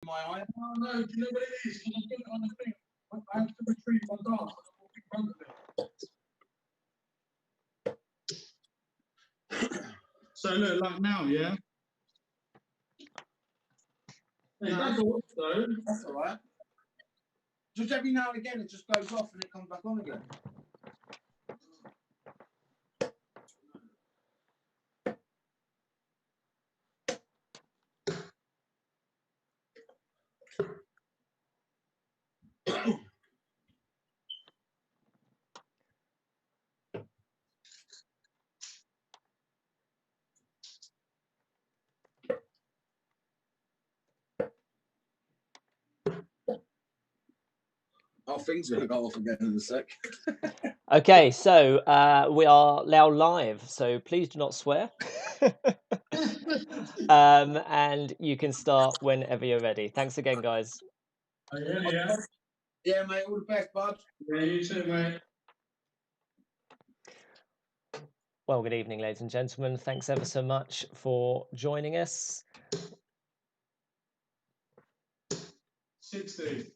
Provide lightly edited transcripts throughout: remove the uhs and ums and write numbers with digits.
my eye. Oh no, do you know what it is? Because I put it on the thing. I have to retrieve my dart and I walk in front of it. So look, like now, yeah? Hey, that's all, though. That's all right. Just every now and again, it just goes off and it comes back on again. Our things are going to go off again in a sec. Okay, so we are now live, so please do not swear. And you can start whenever you're ready. Thanks again, guys. Are you ready, yeah? Yeah, mate, all the best, bud. Yeah, you too, mate. Well, good evening, ladies and gentlemen. Thanks ever so much for joining us. 60.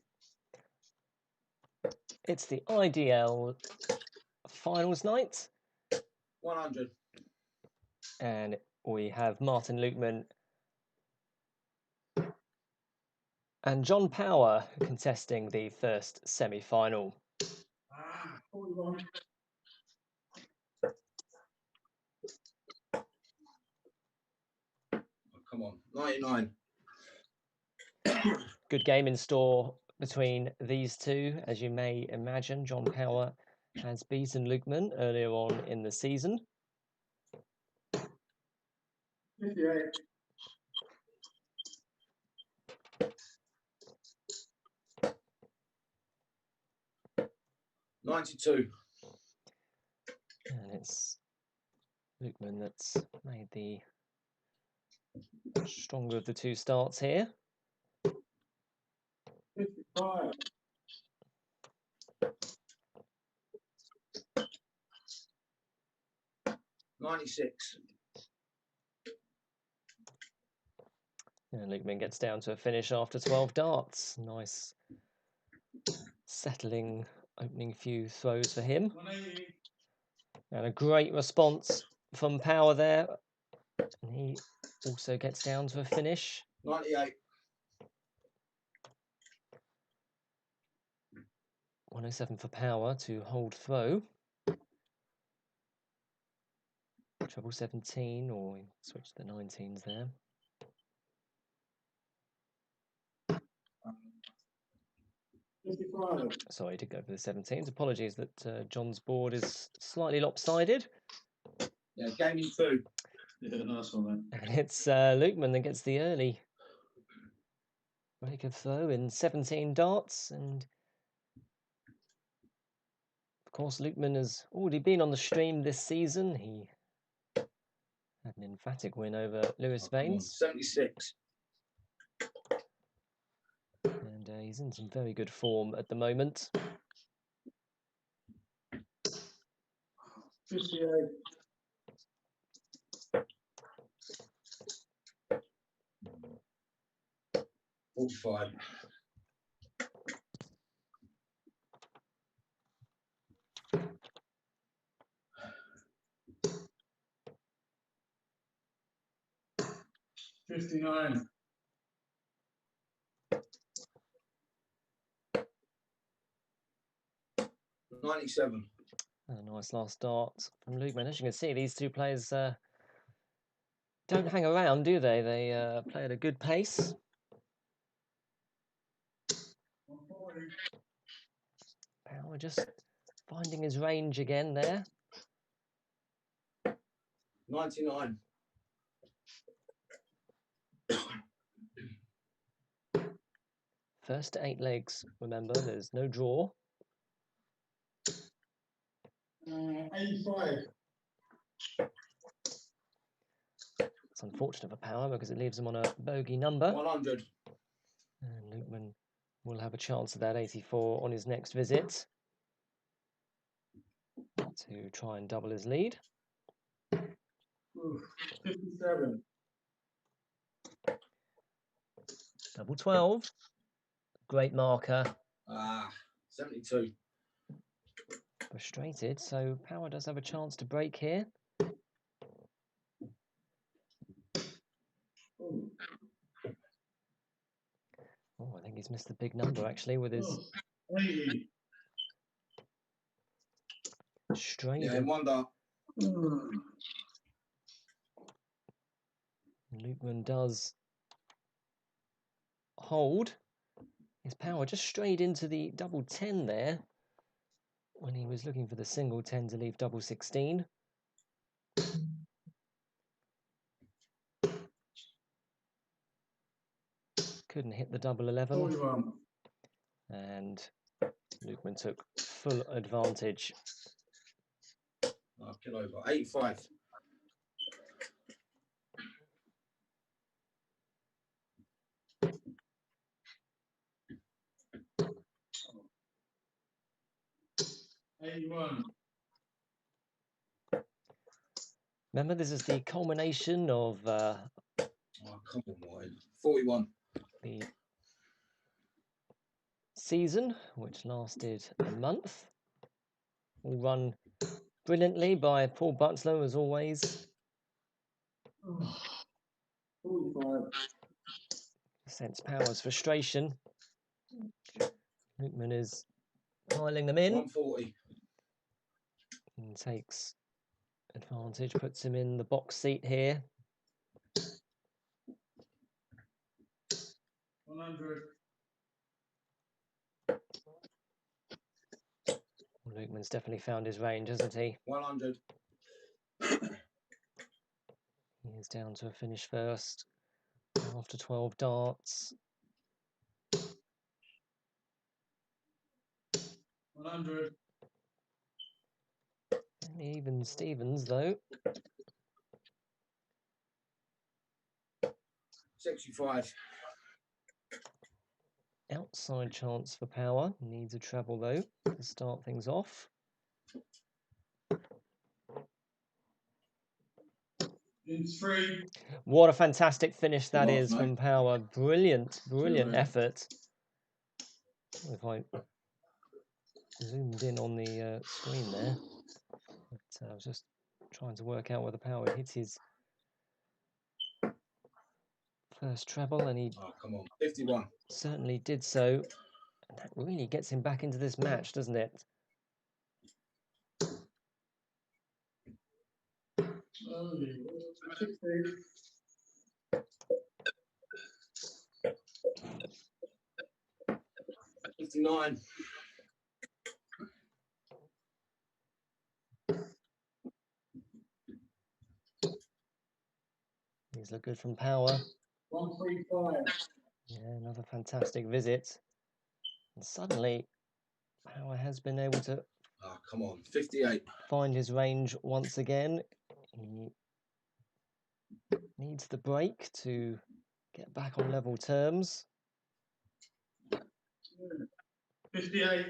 It's the IDL finals night. 100. And we have Martin Lukeman and John Power contesting the first semi-final. Oh, come on, 99. Good game in store between these two. As you may imagine, John Power has beaten Lukeman earlier on in the season. 58. $92. And it's Lukeman that's made the stronger of the two starts here. 55. 96. And Lukeman gets down to a finish after 12 darts. Nice settling opening few throws for him. 180. And a great response from Power there. And he also gets down to a finish. 98. 107 for Power to hold throw. Treble 17, or we switch the 19s there. Sorry, I did go for the 17s. Apologies that John's board is slightly lopsided. Yeah, game in 2. Yeah, nice one, man. And it's Lukeman that gets the early break of throw in 17 darts. And of course, Lukeman has already been on the stream this season. He had an emphatic win over Lewis Baines. 76. And he's in some very good form at the moment. 58. 45. 59. 97. A nice last start from Lukeman. As you can see, these two players don't hang around, do they? They play at a good pace. 140. Power just finding his range again there. 99. First to 8 legs. Remember, there's no draw. 85. It's unfortunate for Power because it leaves him on a bogey number. 100. And Lukeman will have a chance at that 84 on his next visit to try and double his lead. 57. Double 12. Great marker. 72. Frustrated, so Power does have a chance to break here. Oh, I think he's missed the big number actually with his straight. Yeah, wonder. Lukeman does hold. His Power just strayed into the double 10 there when he was looking for the single 10 to leave double 16. Couldn't hit the double 11. 41. And Lukeman took full advantage. I'll kill over. 85. Remember, this is the culmination of Oh, come on, Martin. 41. the season, which lasted a month. All run brilliantly by Paul Butler, as always. 45. Sense Power's frustration. Lukeman is piling them in. 140. And takes advantage, puts him in the box seat here. 100. Lukeman's definitely found his range, hasn't he? 100. He is down to a finish first after 12 darts. 100. Even Stevens, though. 65. Outside chance for Power. Needs a treble, though, to start things off. It's free. What a fantastic finish that Good is off, from Power. Brilliant, brilliant Good. effort. If I zoomed in on the screen there. But I was just trying to work out whether Power hit his first treble, and he come on. 51. certainly did so. And that really gets him back into this match, doesn't it? 59. These look good from Power. 135. Yeah, another fantastic visit. And suddenly, Power has been able to Come on. 58. find his range once again. He needs the break to get back on level terms. 58.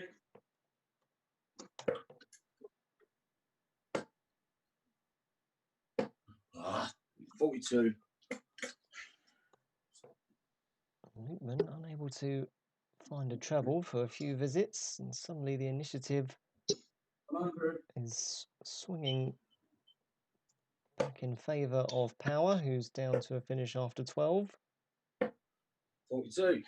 Ah, 42. Lukeman unable to find a treble for a few visits, and suddenly the initiative 100. is swinging back in favour of Power, who's down to a finish after 12. 42.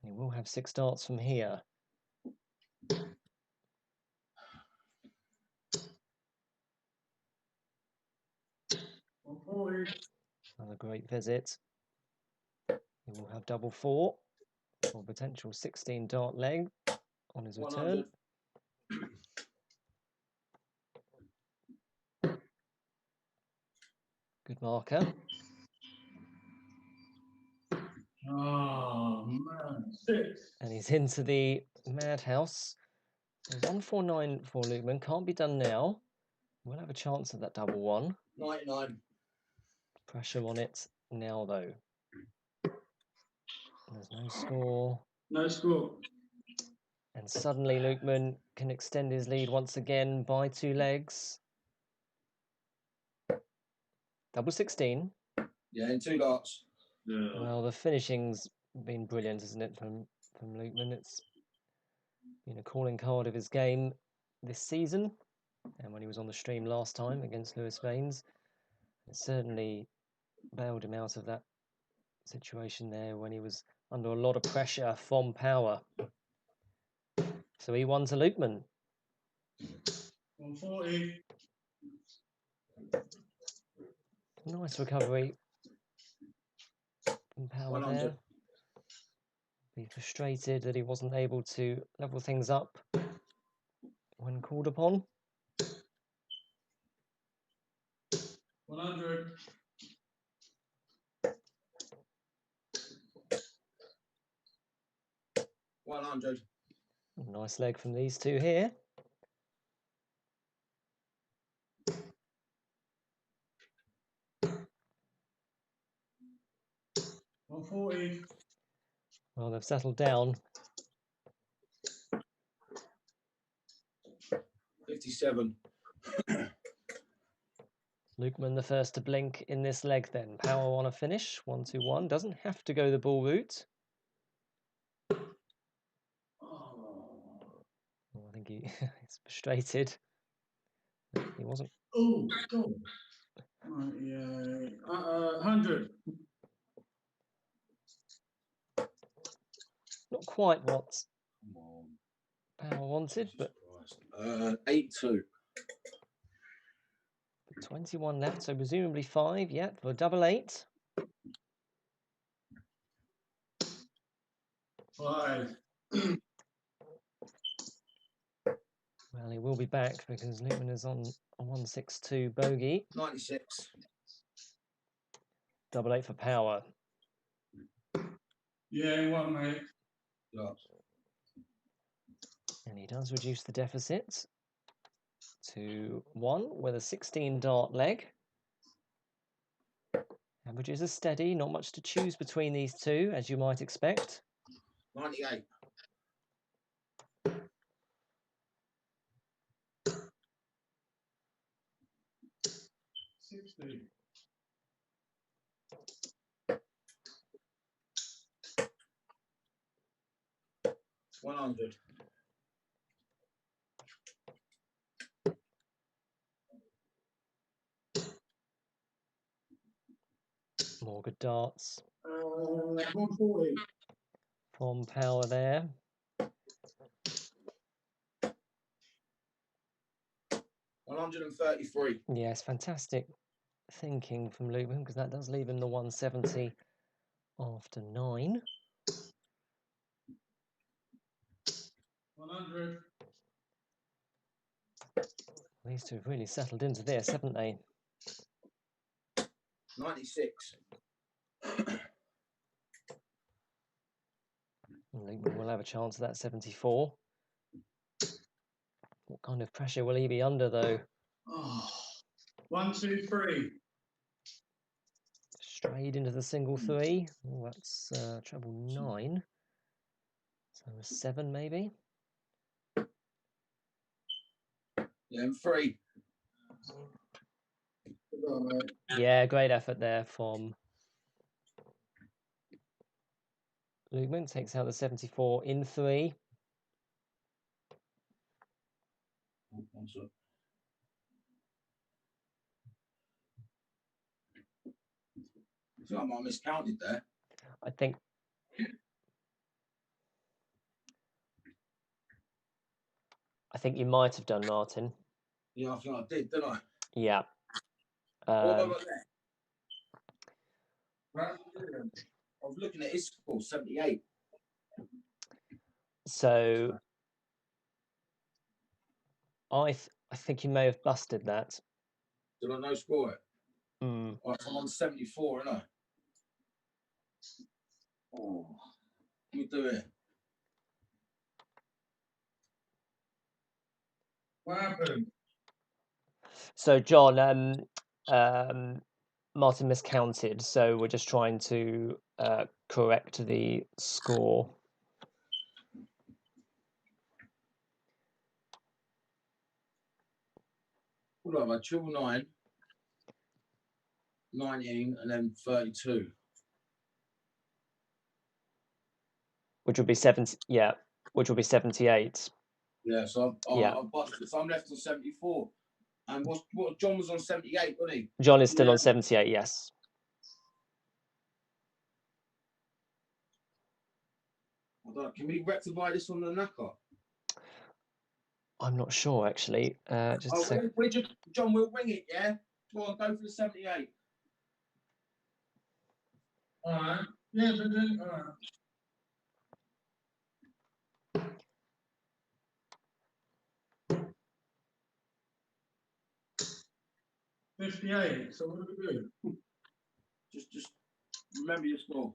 He will have 6 darts from here. Another great visit. He will have double 4 for a potential 16 dart leg on his return. 100. Good marker. Oh, man. 6. And he's into the madhouse. 149 for Lukeman. Can't be done now. We'll have a chance at that double 1. 99. Pressure on it now, though. There's no score. No score. And suddenly Lukeman can extend his lead once again by 2 legs. Double 16. Yeah, in 2 darts. Well, the finishing's been brilliant, isn't it, from Lukeman? It's been a calling card of his game this season, and when he was on the stream last time against Lewis Baines, it certainly bailed him out of that situation there when he was under a lot of pressure from Power. So he won to Lukeman. 140. Nice recovery from Power 100. there. Be frustrated that he wasn't able to level things up when called upon. 100. 100. Nice leg from these two here. $140. Well, they've settled down. 57. Lukeman the first to blink in this leg then. Power on a finish. 1-2-1. Doesn't have to go the ball route. Well, I think he's frustrated. He wasn't. Oh, go. Yeah. 100. Not quite what Power wanted, but 8-2. 21 left, so presumably 5 yet for double 8. 5. Well, he will be back because Lukeman is on a 162 bogey. 96. Double 8 for Power. Yeah, what, mate? Yeah. And he does reduce the deficit to 1 with a 16 dart leg. Averages are steady, not much to choose between these two, as you might expect. 98. 60. 100. More good darts 140. from Power there. 133. Yes, fantastic thinking from Lukeman, because that does leave him the 170 after 9. 100. These two have really settled into this, haven't they? 96. Lukeman will have a chance at that 74. What kind of pressure will he be under, though? Oh. 1, 2, 3. Straight into the single 3. Oh, that's treble 9. So a 7 maybe. Yeah, and 3. Yeah, great effort there from Lukeman. Takes out the 74 in 3. I feel like I might have miscounted there. I think you might have done, Martin. Yeah, I think I did, didn't I? Yeah. What have I got there? I was looking at his score, 78. So I think you may have busted that. Did I no score it? Mm. Right, I'm on 74, aren't I? Oh, let me do it. What happened? So John, Martin miscounted, so we're just trying to correct the score. What have I? 9, 19, and then 32. which would be 70. Yeah, which would be 78. Yeah, so Yeah. I've busted. So I'm left on 74. And what John was on 78, wasn't he? John is still on 78. Yes. I don't know, can we rectify this on the knacker? I'm not sure actually. Just a second. John, we'll wing it, yeah? Go on, go for the 78. All right. Yeah, but then, all right. 58. So what do we do? Just remember your score.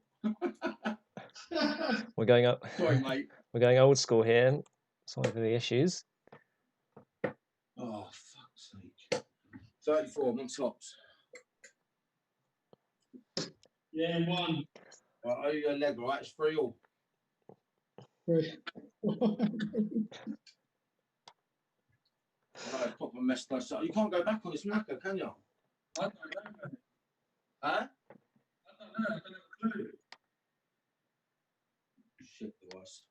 We're going up. Sorry, mate. We're going old school here. Sorry for the issues. Oh, fuck's sake. 34, I'm on tops. Yeah, one. I owe you a leg, all right? It's 3-all. I proper messed us up. You can't go back on this knacker, can you? I don't know. Huh? I don't know. I don't have a clue. Shit, it was.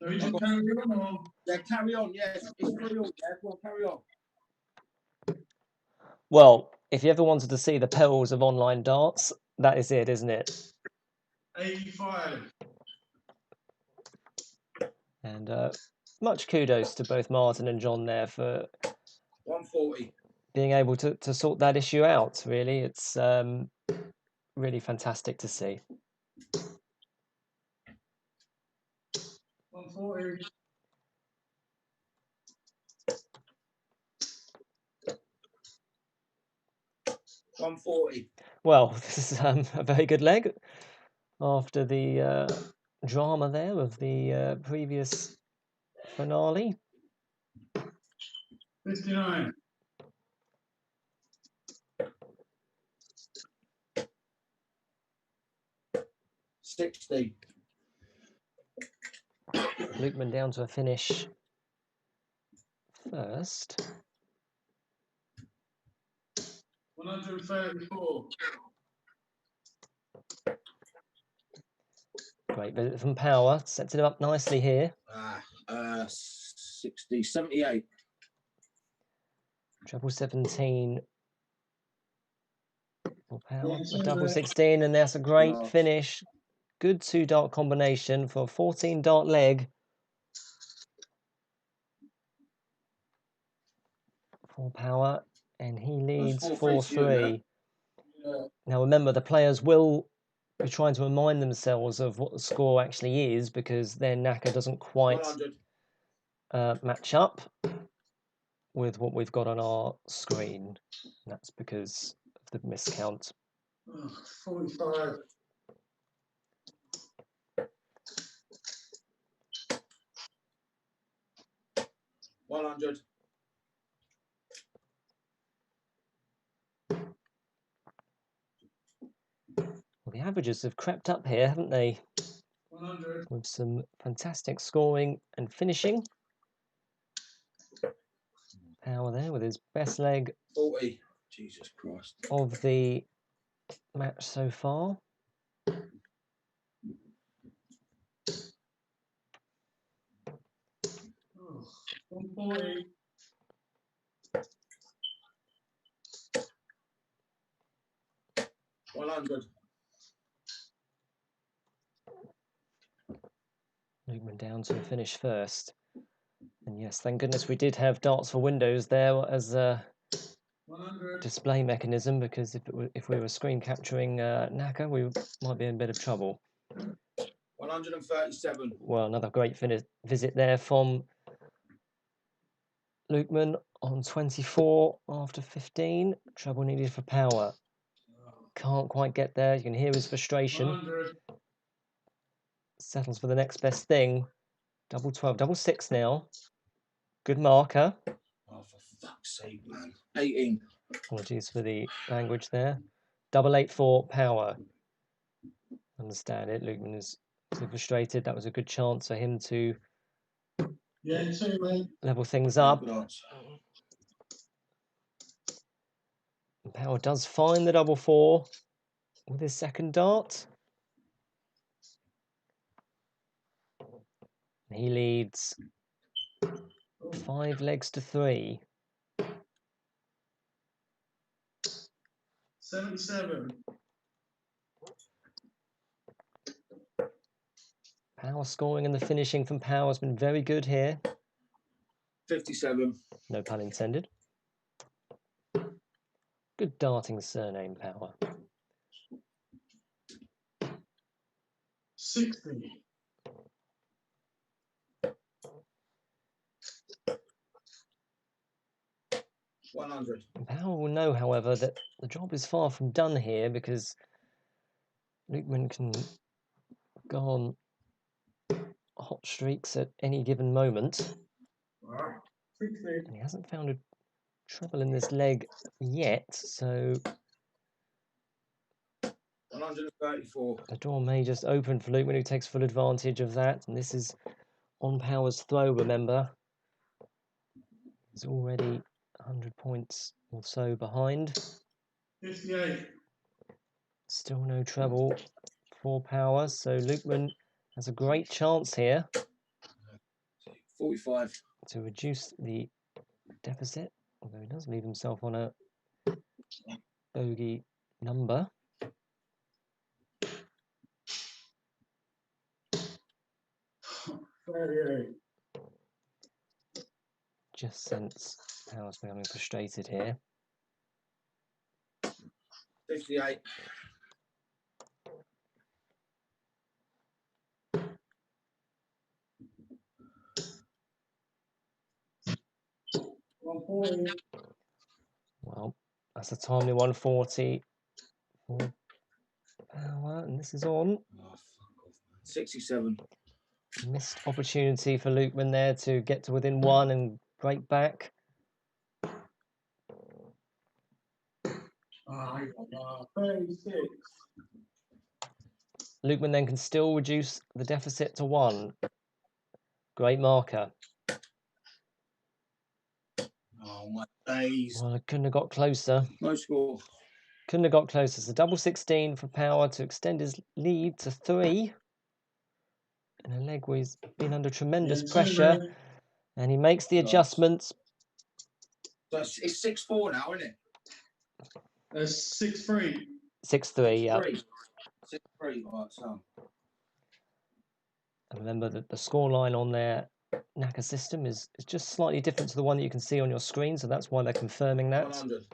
So we just carry on, or? Yeah, carry on. Yes, it's 3-all. Yeah, go on, carry on. Well, if you ever wanted to see the perils of online darts, that is it, isn't it? 85. And much kudos to both Martin and John there for 140. being able to sort that issue out. Really, it's really fantastic to see. 140. Well, this is a very good leg after the drama there of the previous finale. 59. 60. Lukeman down to a finish first. 134. Great visit from Power, sets it up nicely here. 60, 78. Treble 17 for Power. A double 16, and that's a great finish. Good 2-dart combination for a 14-dart leg. For Power, and he leads 4-3. Yeah. Now remember, the players will be trying to remind themselves of what the score actually is, because their knacker doesn't quite match up with what we've got on our screen. And that's because of the miscount. 45. 100. Well, the averages have crept up here, haven't they? 100. With some fantastic scoring and finishing. Power there with his best leg 40. Jesus Christ. Of the match so far. Oh, 140. 100. Lukeman down to finish first. And yes, thank goodness we did have darts for Windows there as a 100. display mechanism, because if we were screen capturing knacker, we might be in a bit of trouble. 137. Well, another great visit there from Lukeman on 24 after 15. Treble needed for Power. Can't quite get there. You can hear his frustration. 100. Settles for the next best thing. Double 12, double 6 now. Good marker. Oh, for fuck's sake, man. 18. Apologies for the language there. Double 8 for Power. Understand it. Lukeman is too frustrated. That was a good chance for him to level things up. And Power does find the double 4. with his second dart. He leads 5 legs to 3. 77. Power scoring and the finishing from Power has been very good here. 57. No pun intended. Good darting surname, Power. 60. 100. Power will know, however, that the job is far from done here because Lukeman can go on hot streaks at any given moment. Right. 60. And he hasn't found a trouble in this leg yet, so 134. the door may just open for Lukeman, who takes full advantage of that. And this is on Power's throw, remember. He's already 100 points or so behind. 58. Still no trouble for Power, so Lukeman has a great chance here 45. to reduce the deficit, although he does leave himself on a bogey number. Just sense Power's becoming frustrated here. 58. 140. Well, that's a timely 140 for Power, and this is on. 67. Missed opportunity for Lukeman there to get to within 1 and break back. 36. Lukeman then can still reduce the deficit to 1. Great marker. Oh my days. Well, it couldn't have got closer. No score. Couldn't have got closer. It's a double 16 for Power to extend his lead to 3. And a leg where he's been under tremendous pressure. And he makes the adjustments. So it's 6-4 now, isn't it? It's 6-3. 6-3, yeah. 6-3. Right, so. And remember that the scoreline on their Naka system is just slightly different to the one that you can see on your screen, so that's why they're confirming that. 100.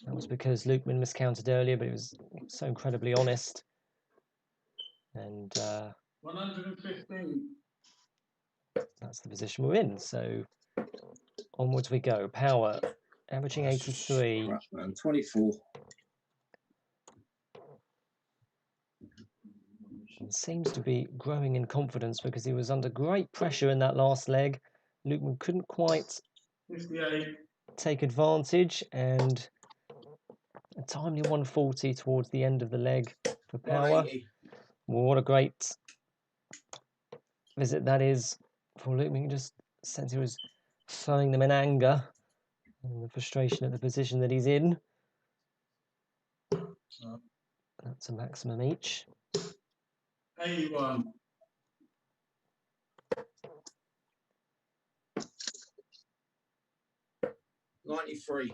That was because Lukeman miscounted earlier, but he was so incredibly honest. And 115. That's the position we're in. So onwards we go. Power averaging 83. Crap, man. 24. And seems to be growing in confidence because he was under great pressure in that last leg. Lukeman couldn't quite 58. take advantage, and a timely 140 towards the end of the leg for Power. Well, what a great visit that is for Lukeman. Just sense he was throwing them in anger and the frustration at the position that he's in. That's a maximum each. 81. 93.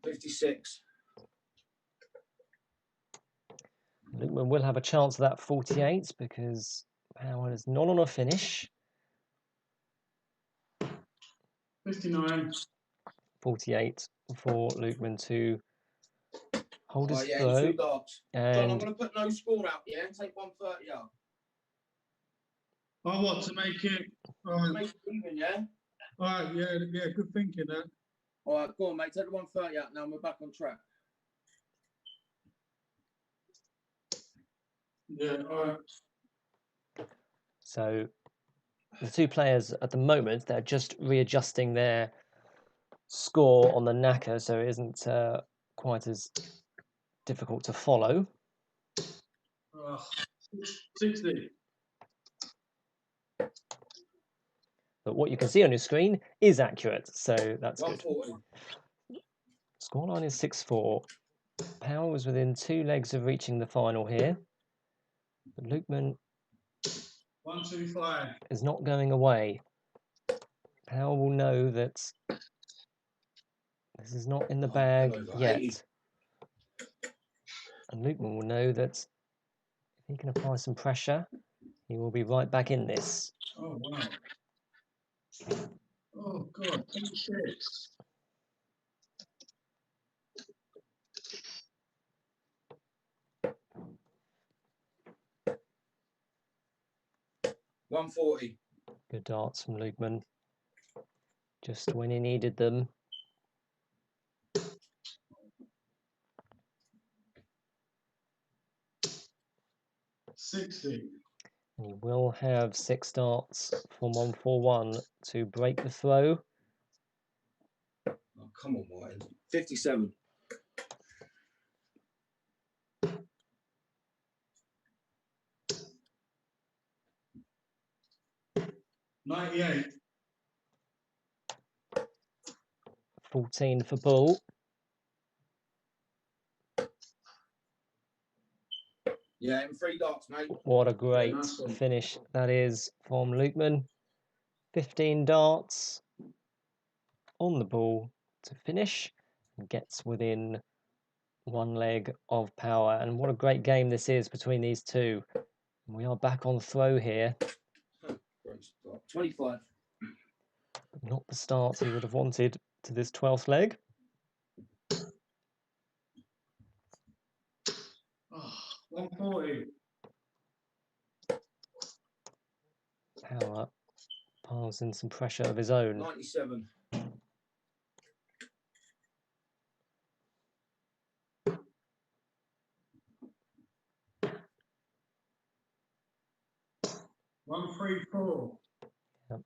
56. Lukeman will have a chance of that 48 because Power is not on a finish. 59. 48 for Lukeman to hold his Yeah, throw. 2 darts. And John, I'm going to put no score out, yeah, and take 130 out. I want to make it. Make it even, yeah? Alright, yeah, good thinking, that. Alright, go on, mate, take the 130 out now, and we're back on track. Yeah, alright. So the two players at the moment, they're just readjusting their score on the knacker, so it isn't quite as difficult to follow. 60. But what you can see on your screen is accurate, so that's good. 140. Scoreline is 6-4. Power was within 2 legs of reaching the final here. But Lukeman 125. is not going away. Power will know that this is not in the bag yet. 80. And Lukeman will know that if he can apply some pressure, he will be right back in this. Oh, wow. Oh, God. 26. $140. Good darts from Lukeman. Just when he needed them. $60. And he will have 6 darts from 141 to break the throw. Oh, come on, Martin. 57. $98. 14 for Bull. Yeah, in 3 darts, mate. What a great nice one. finish that is from Lukeman. 15 darts on the ball to finish and gets within 1 leg of Power. And what a great game this is between these two. We are back on throw here. 25. But not the start he would have wanted to this 12th leg. Oh, 140. Power piles in some pressure of his own. 97. $134. Yep.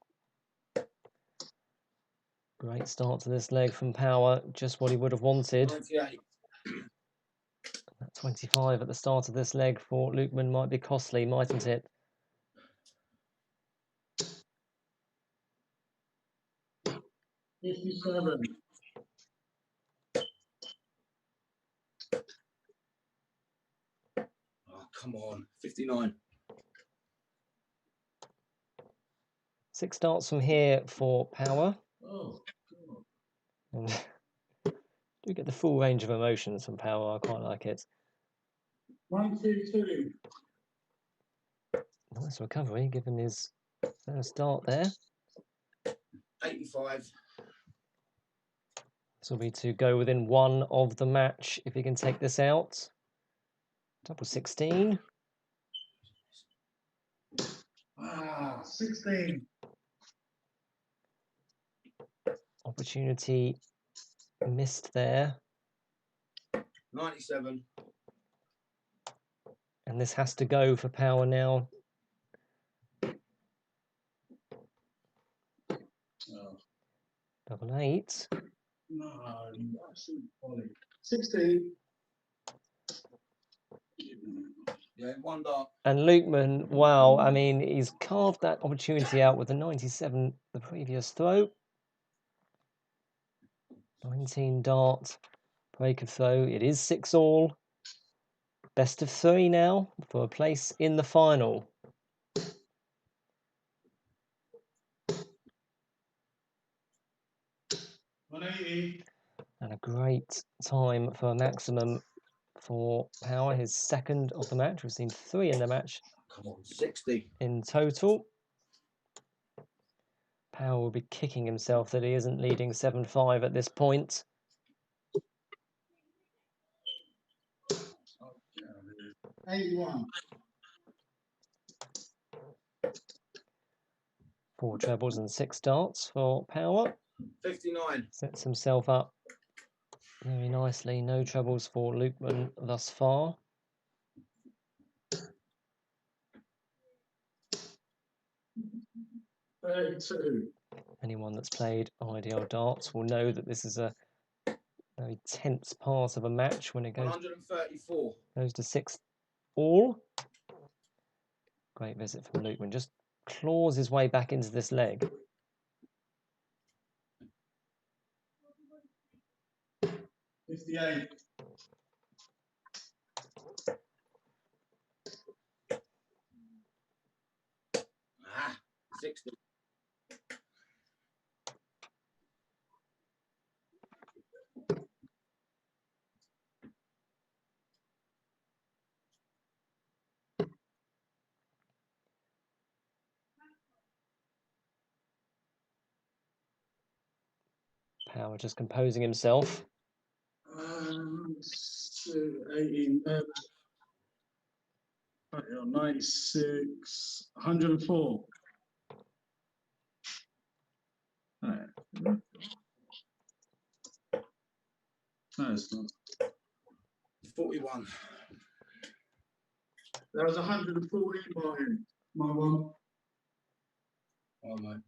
Great start to this leg from Power, just what he would have wanted. 98. That 25 at the start of this leg for Lukeman might be costly, mightn't it? $57. Oh, come on. 59. 6 darts from here for Power. Oh, And do get the full range of emotions from Power. I quite like it. 122. Nice recovery given his first dart there. 85. This will be to go within 1 of the match if he can take this out. Double 16. 16. Opportunity missed there. 97. And this has to go for Power now. Oh. Double 8. No, absolute folly. 16. Yeah, 1 dart. And Lukeman, wow, I mean, he's carved that opportunity out with the 97 the previous throw. 19 dart, break of throw. It is 6-all. Best of 3 now for a place in the final. $180. And a great time for a maximum for Power, his second of the match. We've seen 3 in the match. Come on, 60. In total. Power will be kicking himself that he isn't leading 7-5 at this point. $81. 4 trebles and 6 darts for Power. 59. Sets himself up very nicely. No troubles for Lukeman thus far. Anyone that's played IDL darts will know that this is a very tense part of a match when it goes 134. Goes to 6 all. Great visit from Lukeman. Just claws his way back into this leg. Ah, 60. Power just composing himself. 96, 104. No, it's not. 41. That was 114 by him. My one. Oh, mate.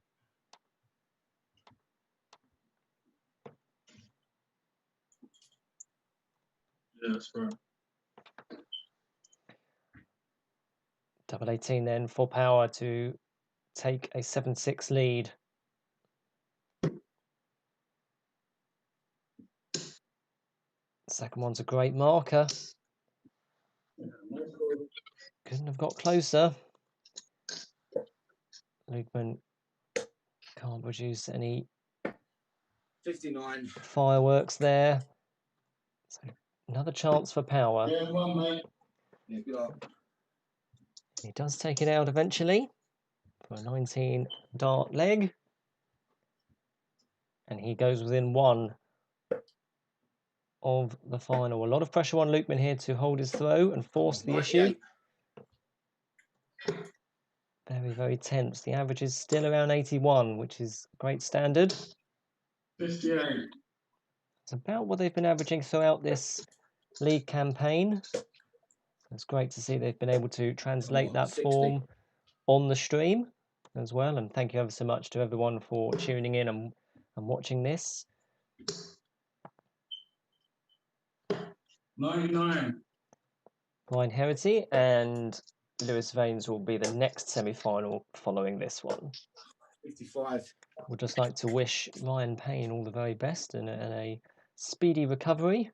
Yeah, that's right. Double 18 then for Power to take a 7-6 lead. Second one's a great marker. Couldn't have got closer. Lukeman can't produce any 59. fireworks there. So another chance for Power. Yeah, one, mate. Yeah, good luck. He does take it out eventually for a 19 dart leg. And he goes within 1 of the final. A lot of pressure on Lukeman here to hold his throw and force the issue. Very, very tense. The average is still around 81, which is great standard. 58. It's about what they've been averaging throughout this league campaign. It's great to see they've been able to translate that 60. form on the stream as well. And thank you ever so much to everyone for tuning in and watching this. 99. Brian Herraghty and Lewis Vaines will be the next semi-final following this one. 55. We'd just like to wish Ryan Payne all the very best and a speedy recovery.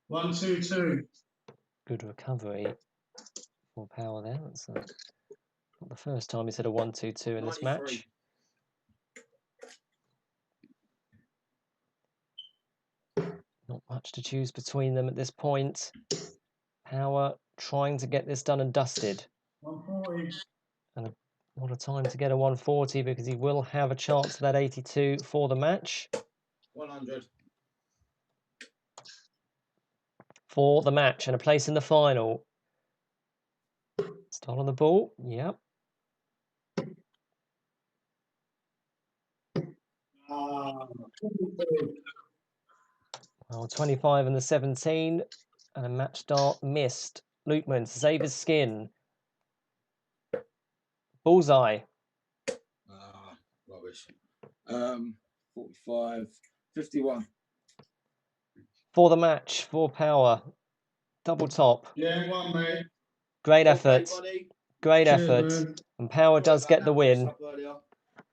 One, two, two. Good recovery for Power there. That's not the first time he's hit a 1-2-2 in this 93. match. Not much to choose between them at this point. Power trying to get this done and dusted. 140. And what a time to get a 140 because he will have a chance for that 82 for the match. 100. For the match and a place in the final. Still on the ball. Yep. Well, 25 and the 17 and a match dart missed. Lukeman to save his skin. Bullseye. Rubbish. 45. 51. For the match, for Power. Double top. Yeah, one, mate. Great effort. Okay, Great Cheers, effort. man. And Power does get the win.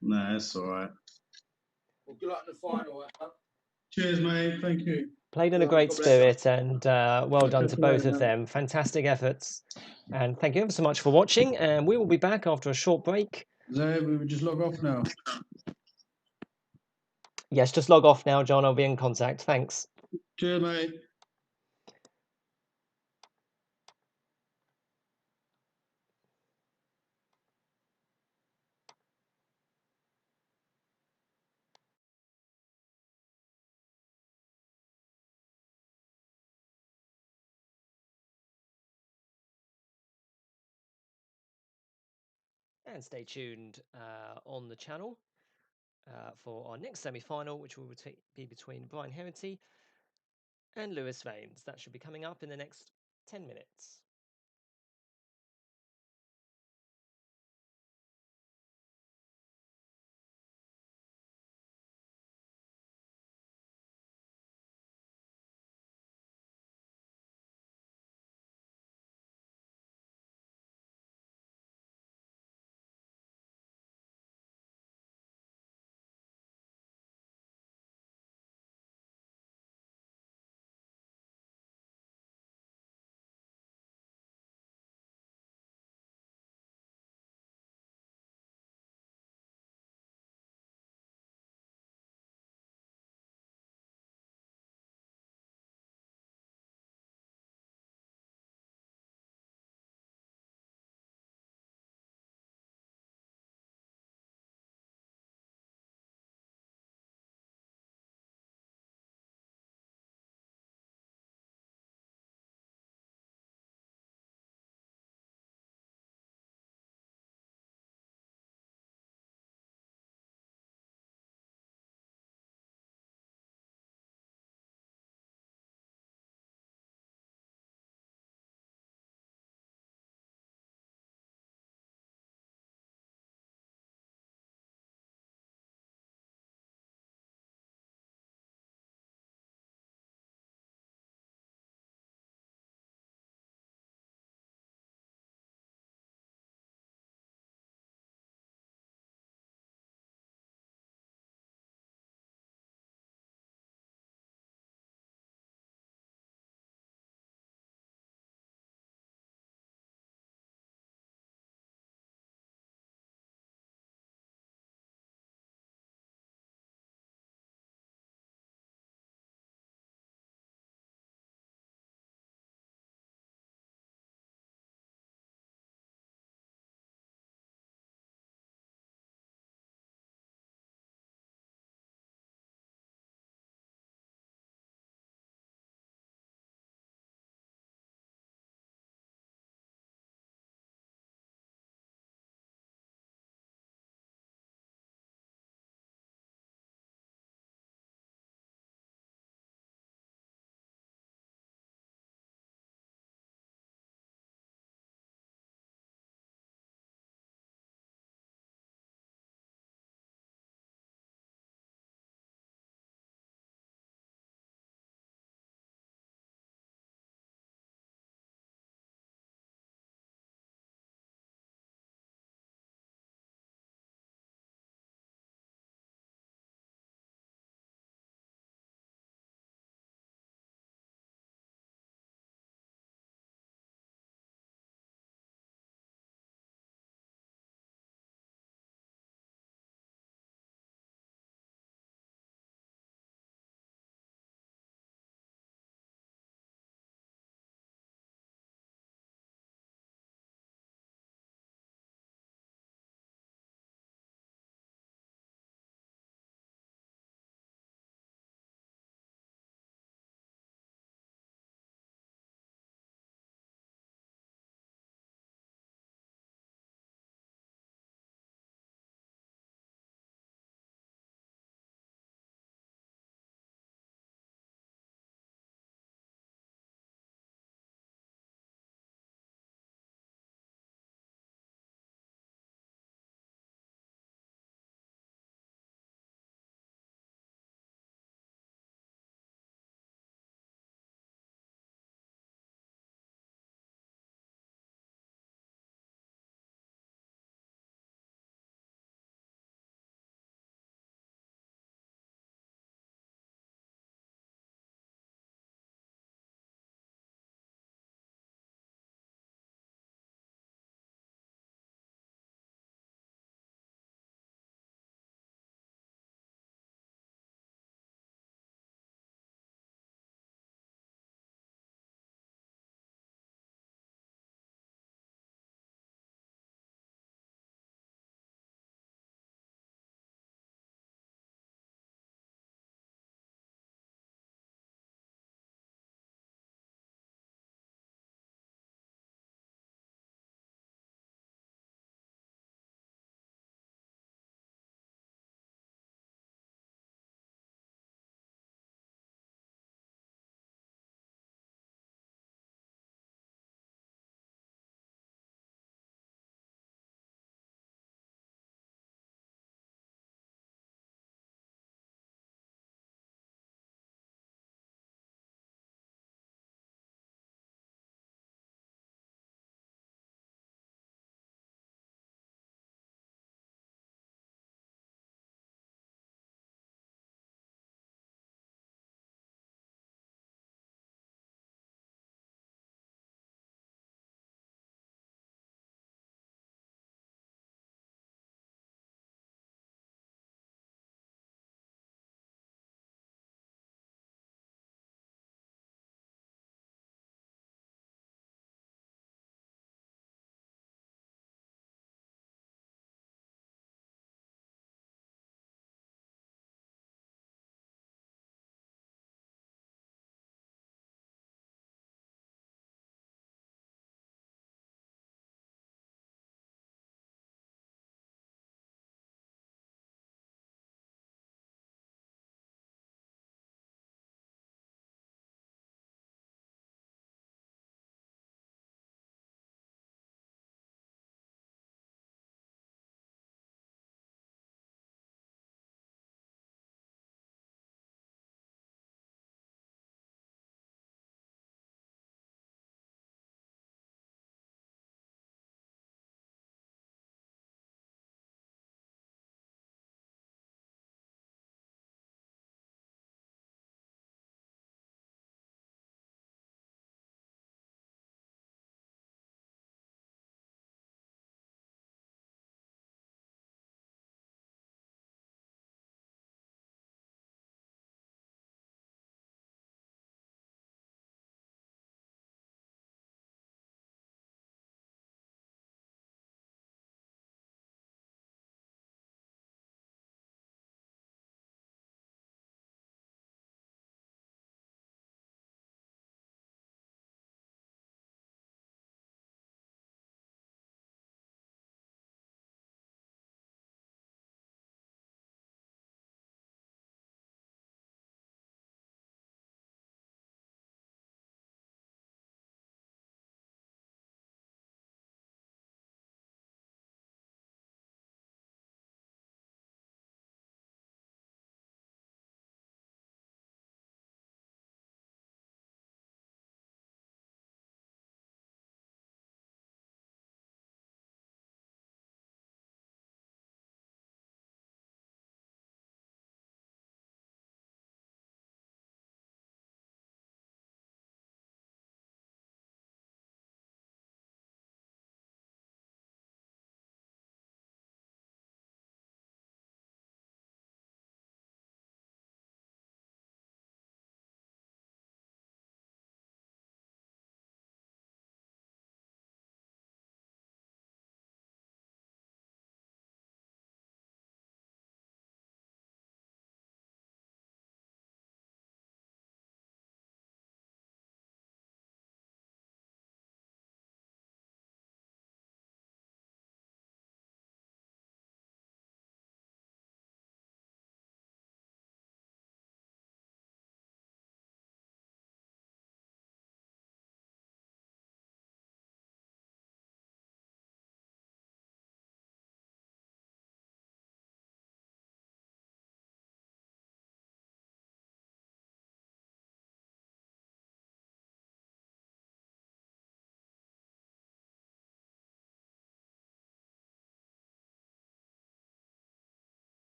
Nah, that's all right. Well, good luck in the final. Cheers, mate. Thank you. Played in a great spirit and well done to both of them. Fantastic efforts. And thank you ever so much for watching. And we will be back after a short break. Zay, we would just log off now. Yes, just log off now, John. I'll be in contact. Thanks. Cheers, mate. And stay tuned on the channel for our next semi-final, which will be between Brian Herraghty and Lewis Vaines. That should be coming up in the next 10 minutes.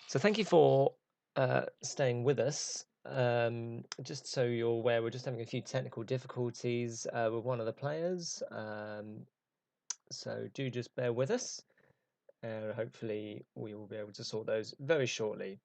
So thank you for staying with us. Just so you're aware, we're just having a few technical difficulties with one of the players. So do just bear with us. Hopefully we will be able to sort those very shortly.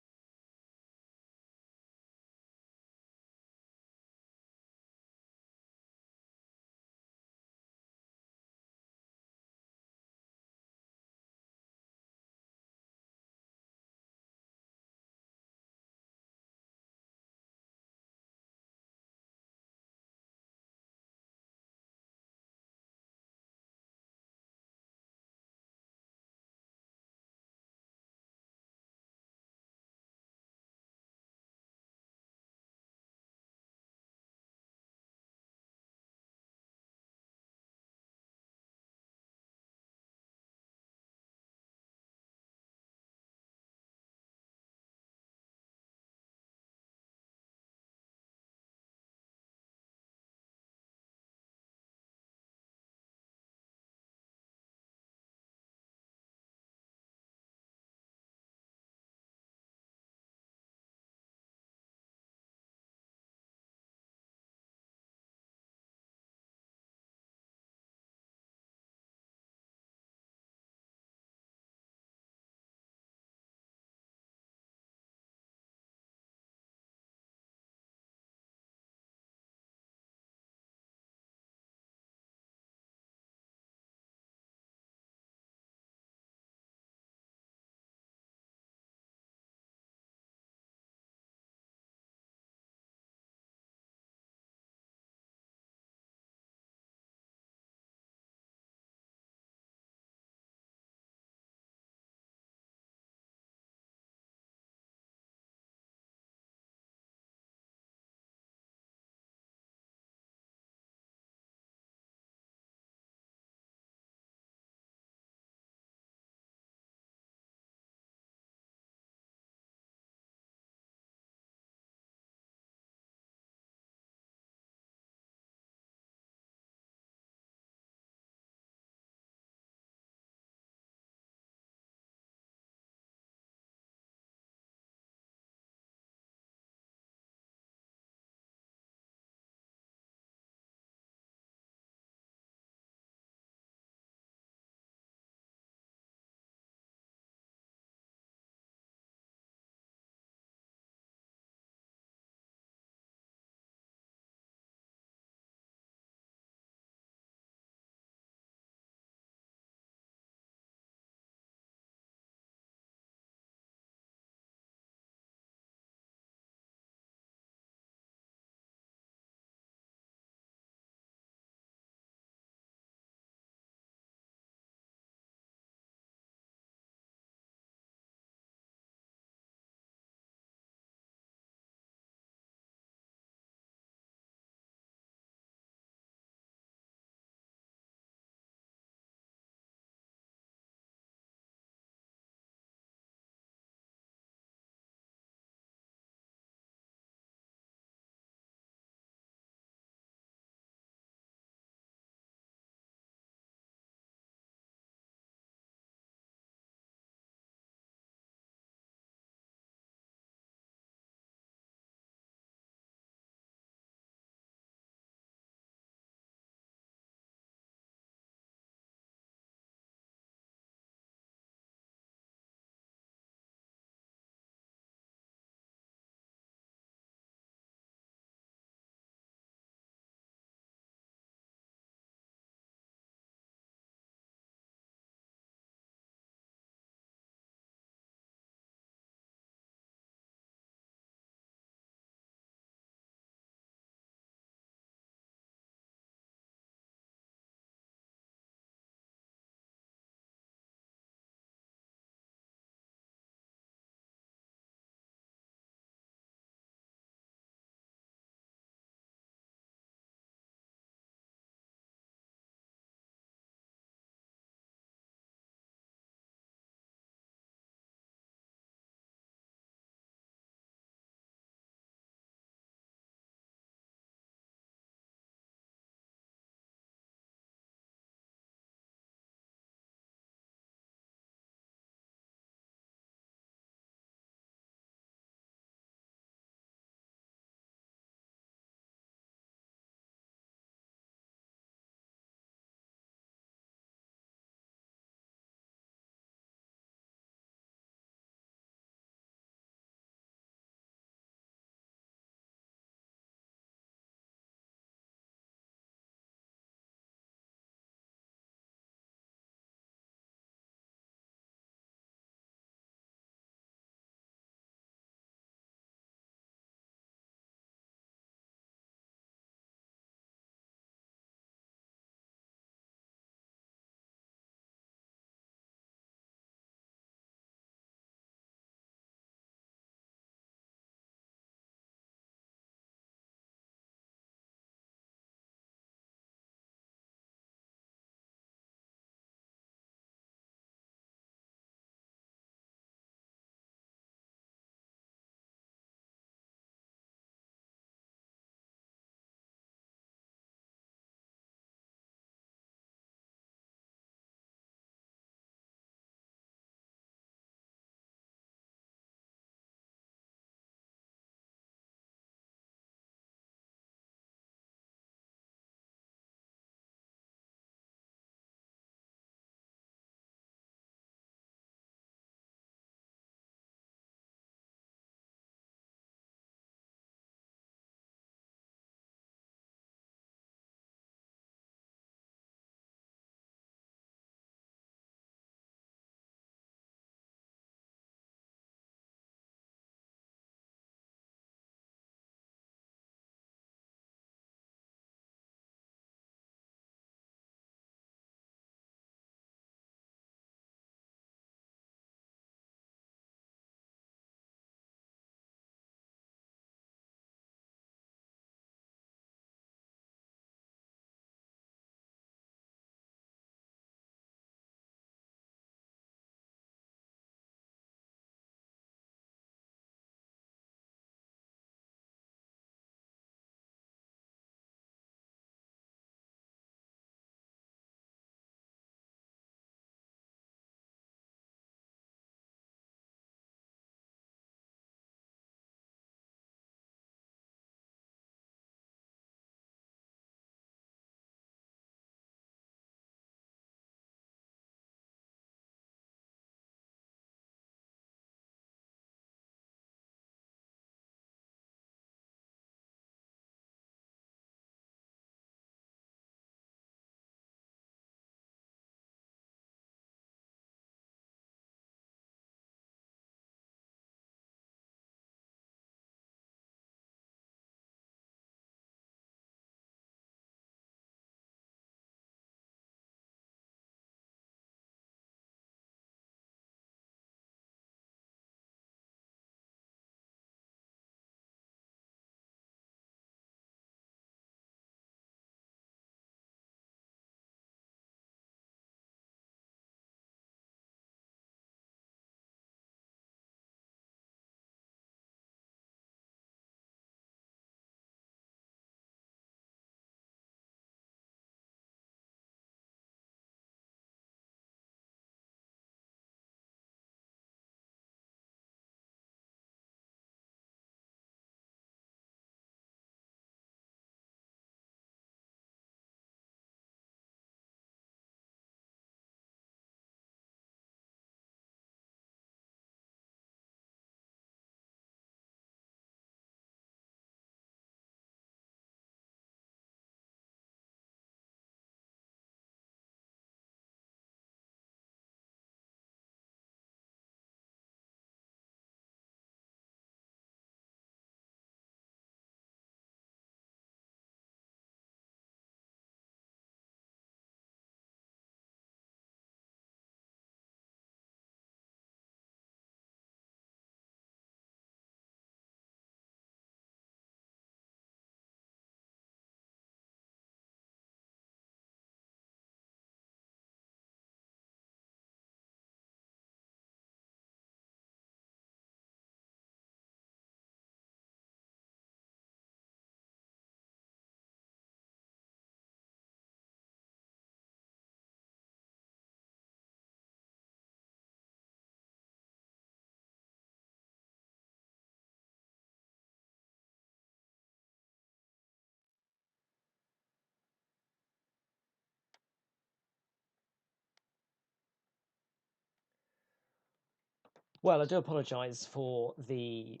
Well, I do apologise for the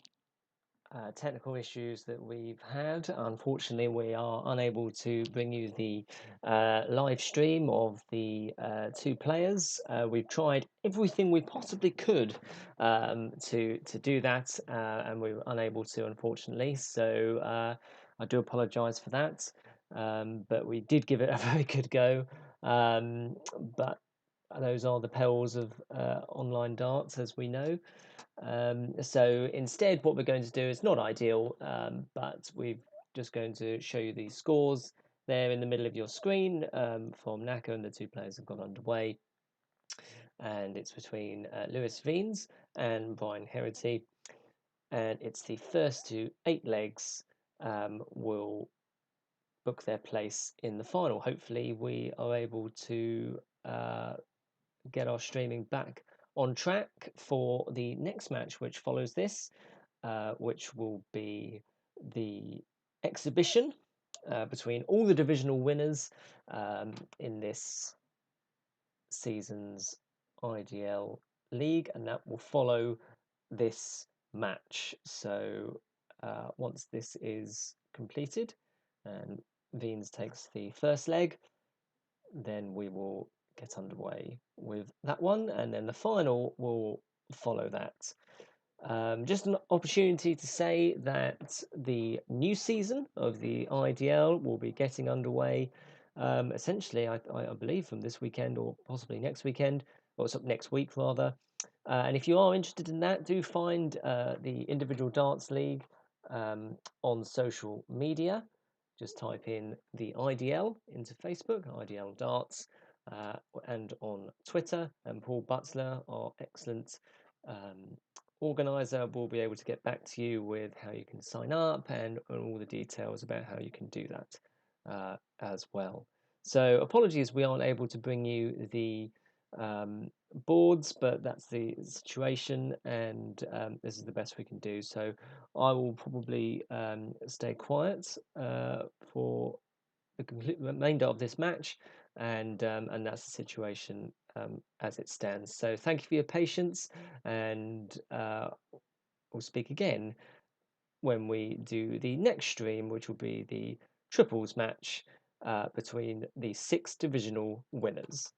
technical issues that we've had. Unfortunately, we are unable to bring you the live stream of the two players. We've tried everything we possibly could to do that, and we were unable to, unfortunately. So I do apologise for that. But we did give it a very good go. But those are the perils of online darts, as we know. So instead, what we're going to do is not ideal, but we're just going to show you the scores there in the middle of your screen from Naka, and the two players have got underway. And it's between Lewis Veens and Brian Herraghty. And it's the first to 8 legs will book their place in the final. Hopefully, we are able to get our streaming back on track for the next match, which follows this, which will be the exhibition between all the divisional winners in this season's IDL league, and that will follow this match. So once this is completed and Veens takes the first leg, then we will get underway with that one, and then the final will follow that. Just an opportunity to say that the new season of the IDL will be getting underway essentially, I believe, from this weekend or possibly next weekend, or next week rather. And if you are interested in that, do find the Individual Darts League on social media. Just type in the IDL into Facebook, IDL Darts, and on Twitter. And Paul Butler, our excellent organizer, will be able to get back to you with how you can sign up and all the details about how you can do that as well. So apologies we aren't able to bring you the boards, but that's the situation, and this is the best we can do. So I will probably stay quiet for the complete remainder of this match, and that's the situation as it stands. So thank you for your patience, and we'll speak again when we do the next stream, which will be the triples match between the 6 divisional winners.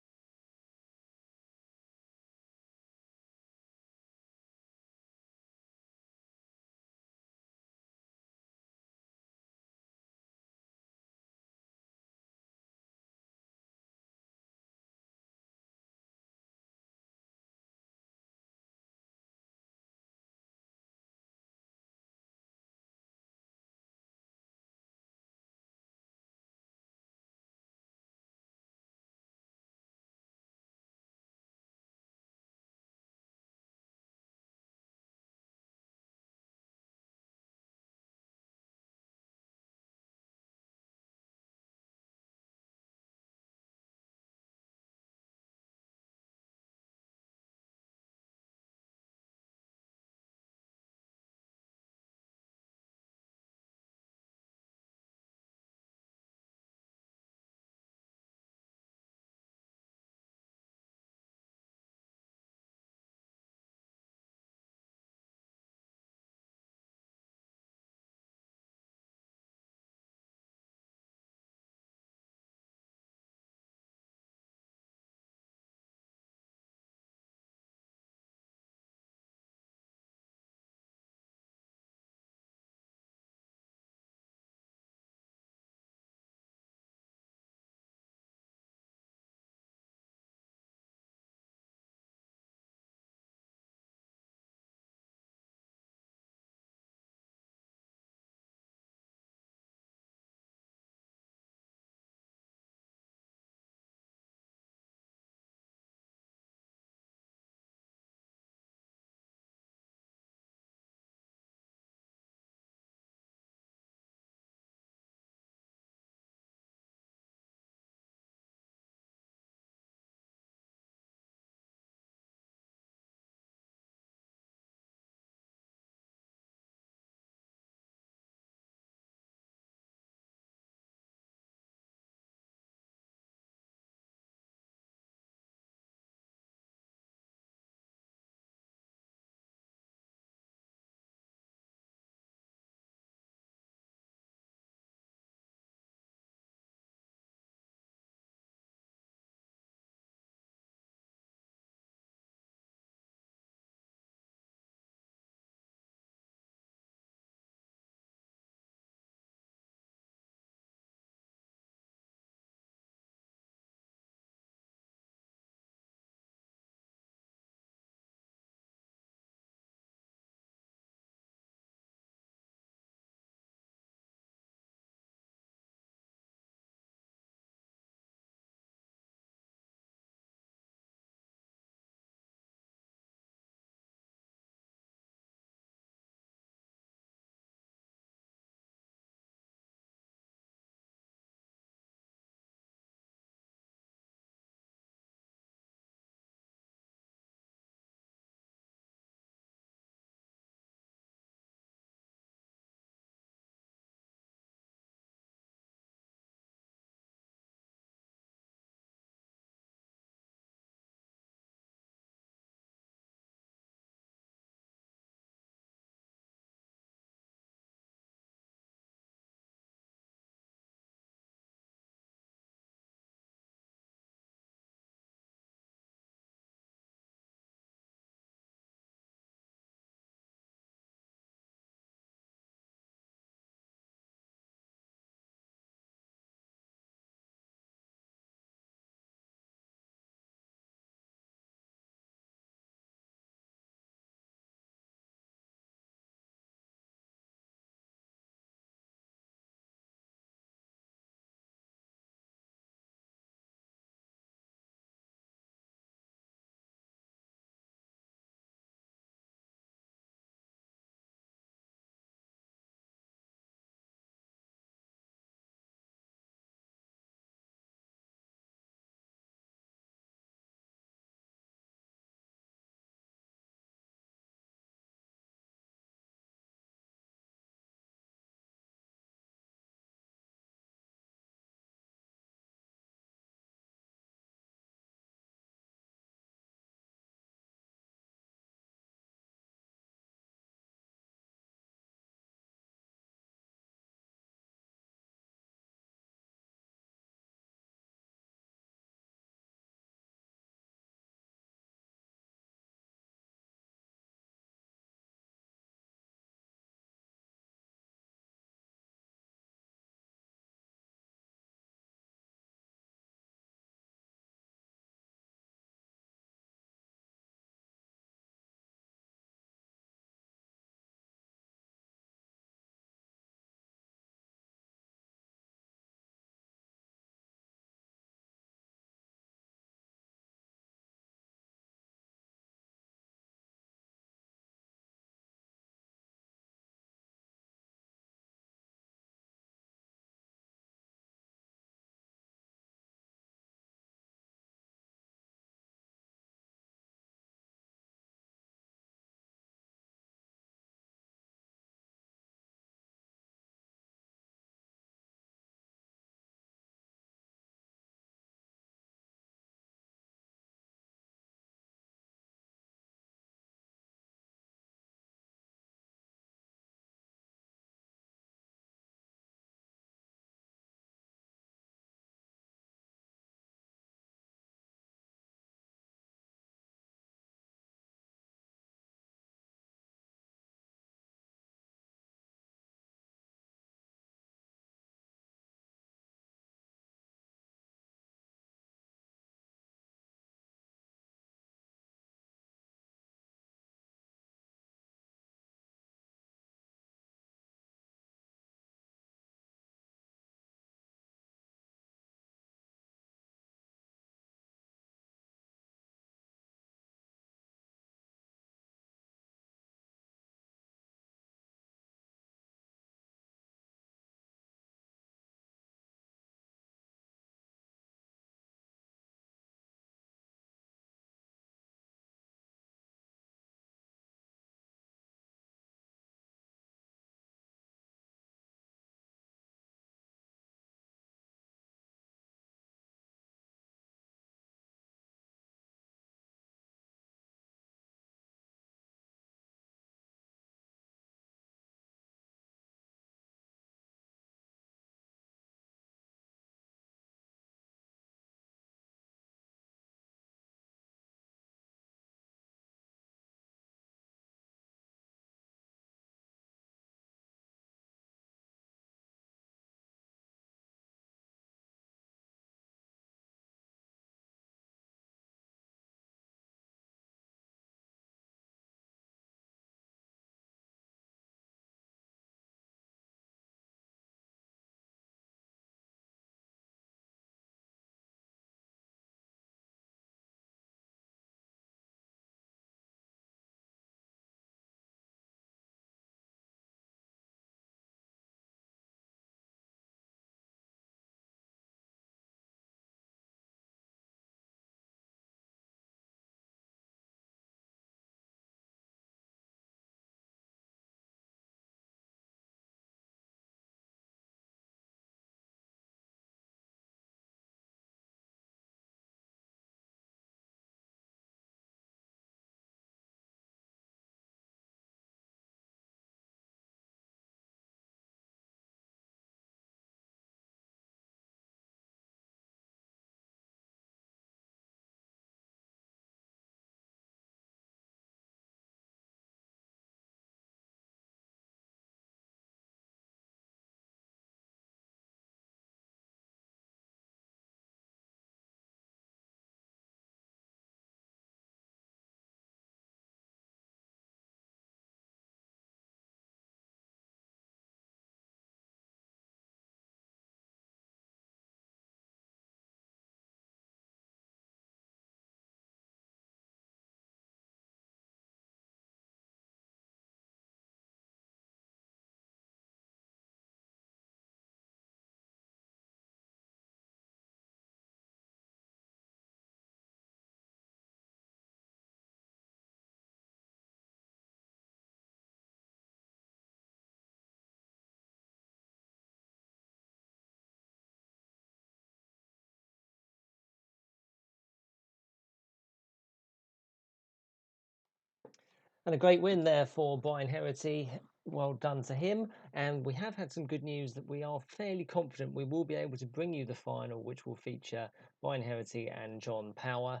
And a great win there for Brian Herraghty. Well done to him. And we have had some good news that we are fairly confident we will be able to bring you the final, which will feature Brian Herraghty and John Power,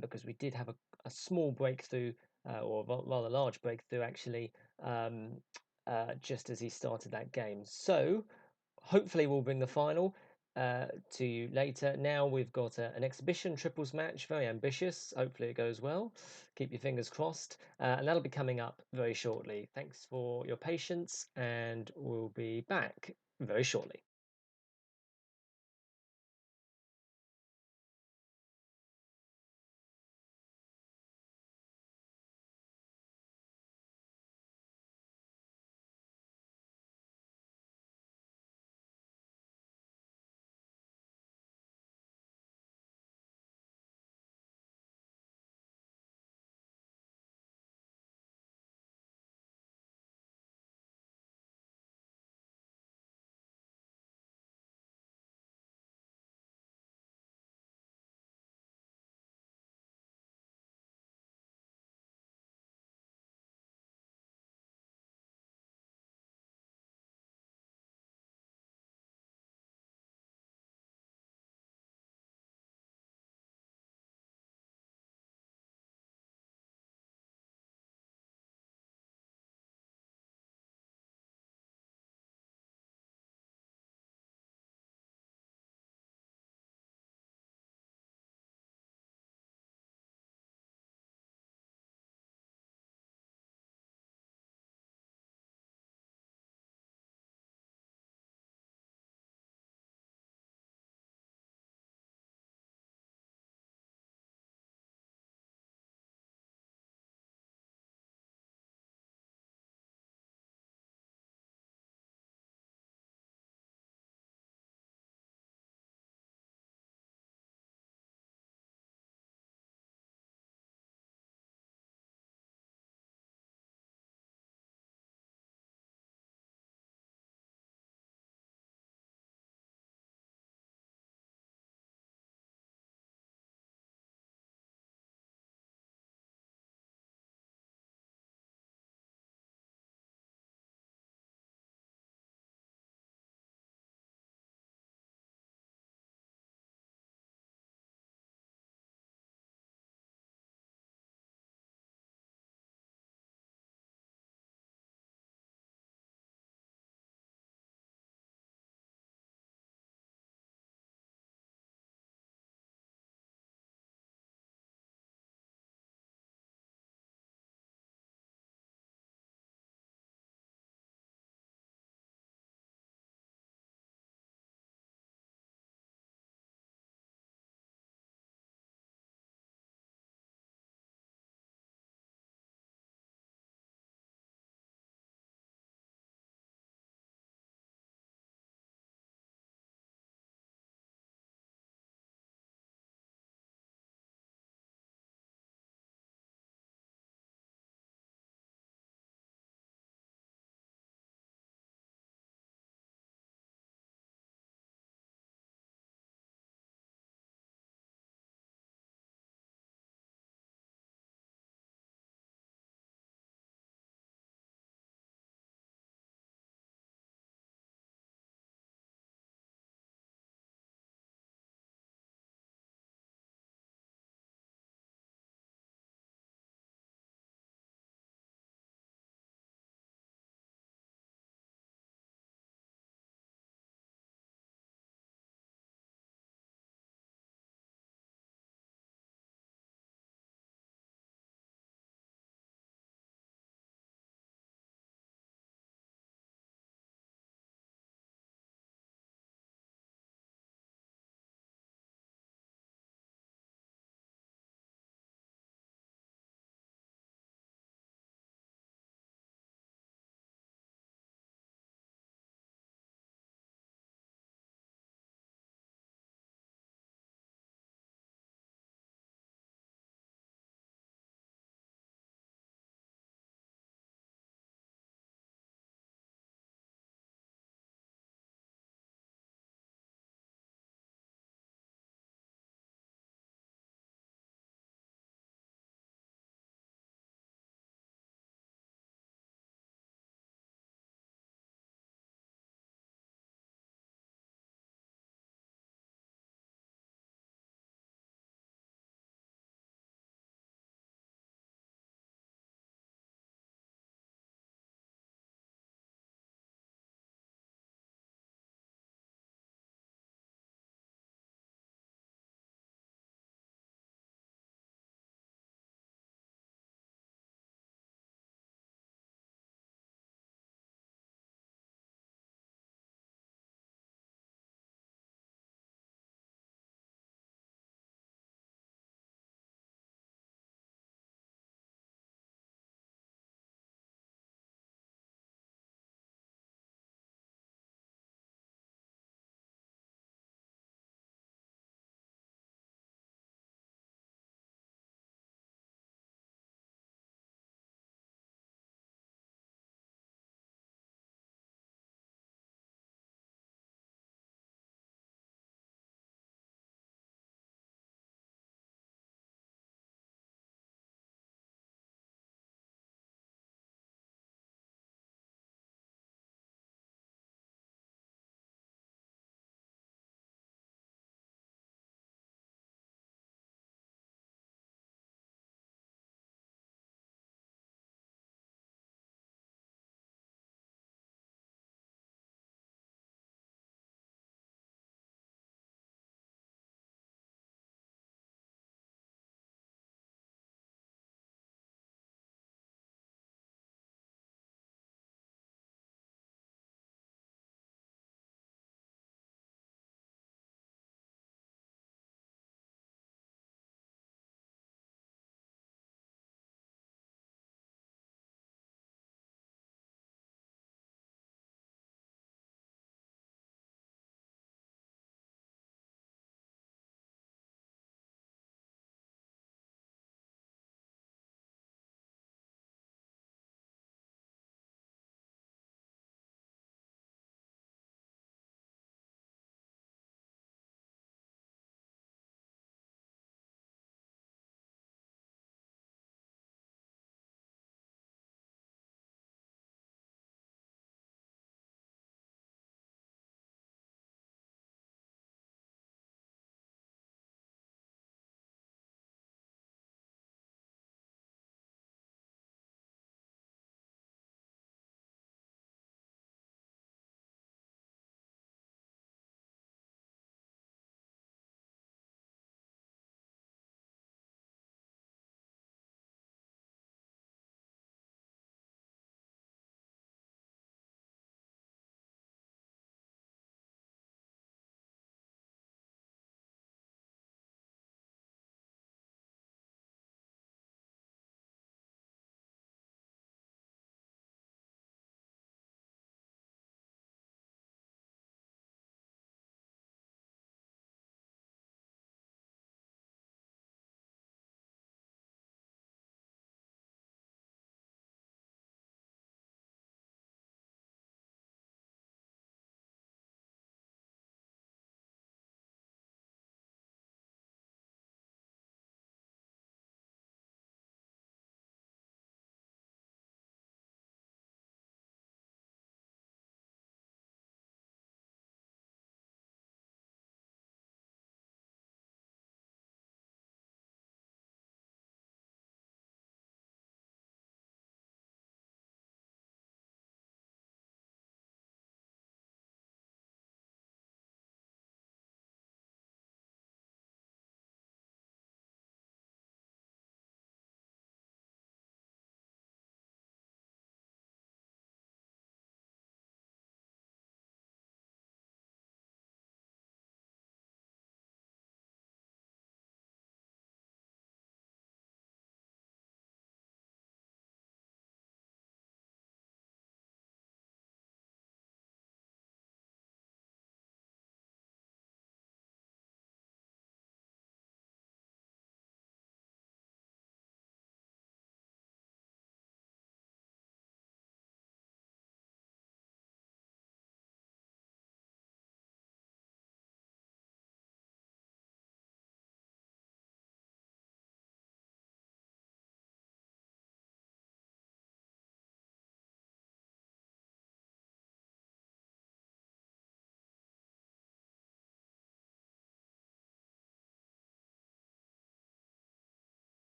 because we did have a small breakthrough, or a rather large breakthrough actually, just as he started that game. So hopefully we'll bring the final to you later. Now we've got an exhibition triples match, very ambitious. Hopefully it goes well. Keep your fingers crossed. And that'll be coming up very shortly. Thanks for your patience, and we'll be back very shortly.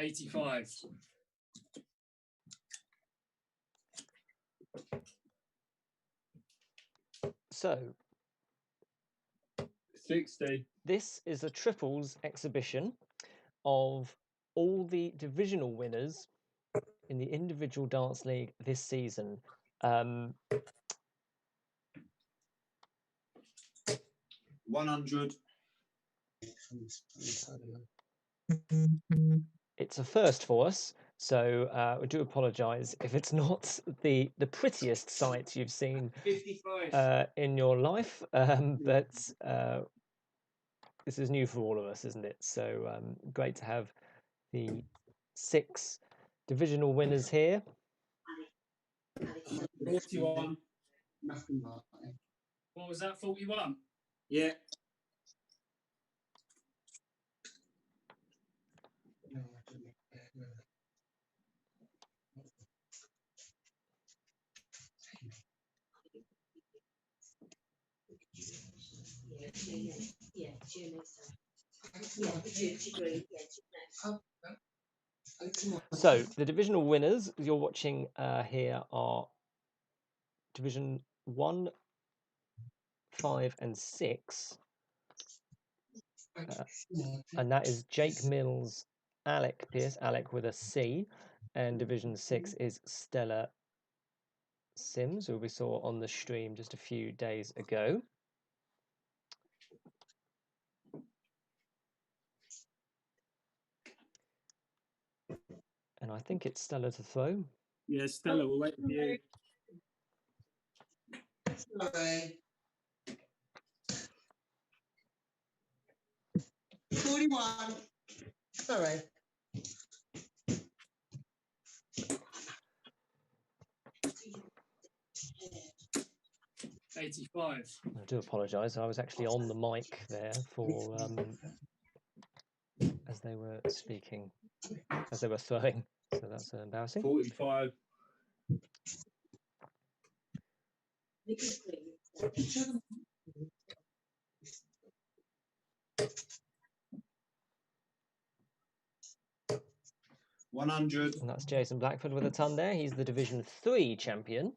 85. So 60. this is a triples exhibition of all the divisional winners in the individual darts league this season. 100. It's a first for us, so I do apologise if it's not the prettiest sight you've seen 55. in your life, but this is new for all of us, isn't it? So great to have the 6 divisional winners here. 41. What was that, 41? Yeah. So the divisional winners you're watching here are Division 1, 5 and 6. And that is Jake Mills, Alec Pierce, Alec with a C, and Division 6 is Stella Sims, who we saw on the stream just a few days ago. And I think it's Stella to throw. Yeah, Stella, we'll wait for you. Sorry. 41. Sorry. $85. I do apologise. I was actually on the mic there for as they were speaking, as they were throwing. So that's embarrassing. 45. $100. And that's Jason Blackford with a ton there. He's the Division 3 champion.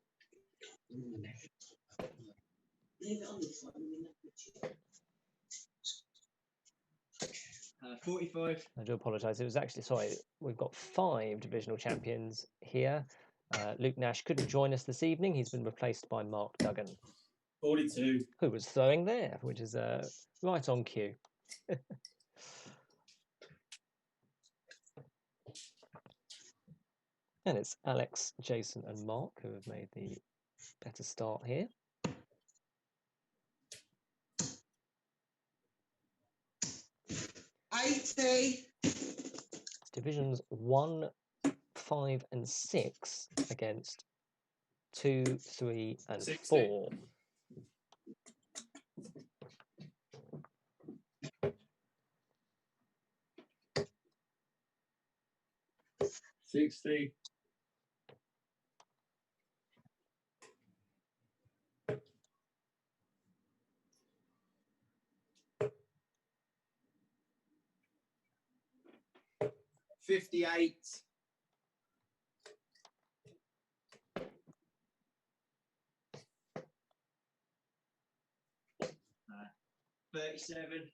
45. I do apologise. It was actually, sorry, we've got 5 divisional champions here. Luke Nash couldn't join us this evening. He's been replaced by Mark Duggan, 42. who was throwing there, which is right on cue. And it's Alex, Jason and Mark who have made the better start here. $80. It's divisions 1, 5 and 6 against 2, 3 and 60. 4. $60. $58. 37.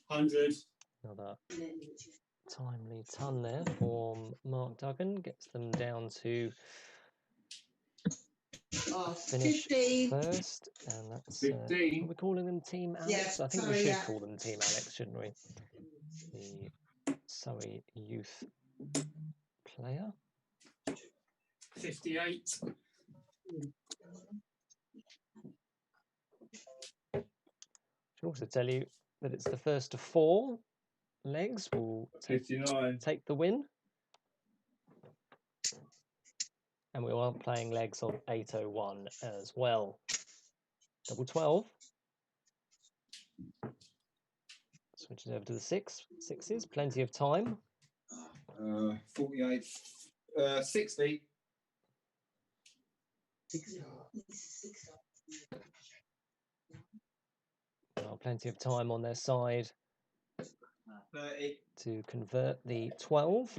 100. Another timely ton there from Mark Duggan. Gets them down to finish 15. first. And that's, 15. are we calling them Team Alex? Yeah, I think we sorry, should yeah. call them Team Alex, shouldn't we? The Surrey youth player. 58. Should also tell you that it's the first of 4 legs will 59. take the win. And we are playing legs of 801 as well. Double 12. Switches over to the 6s. Plenty of time. 48. 60. Well, plenty of time on their side 30. to convert the 12.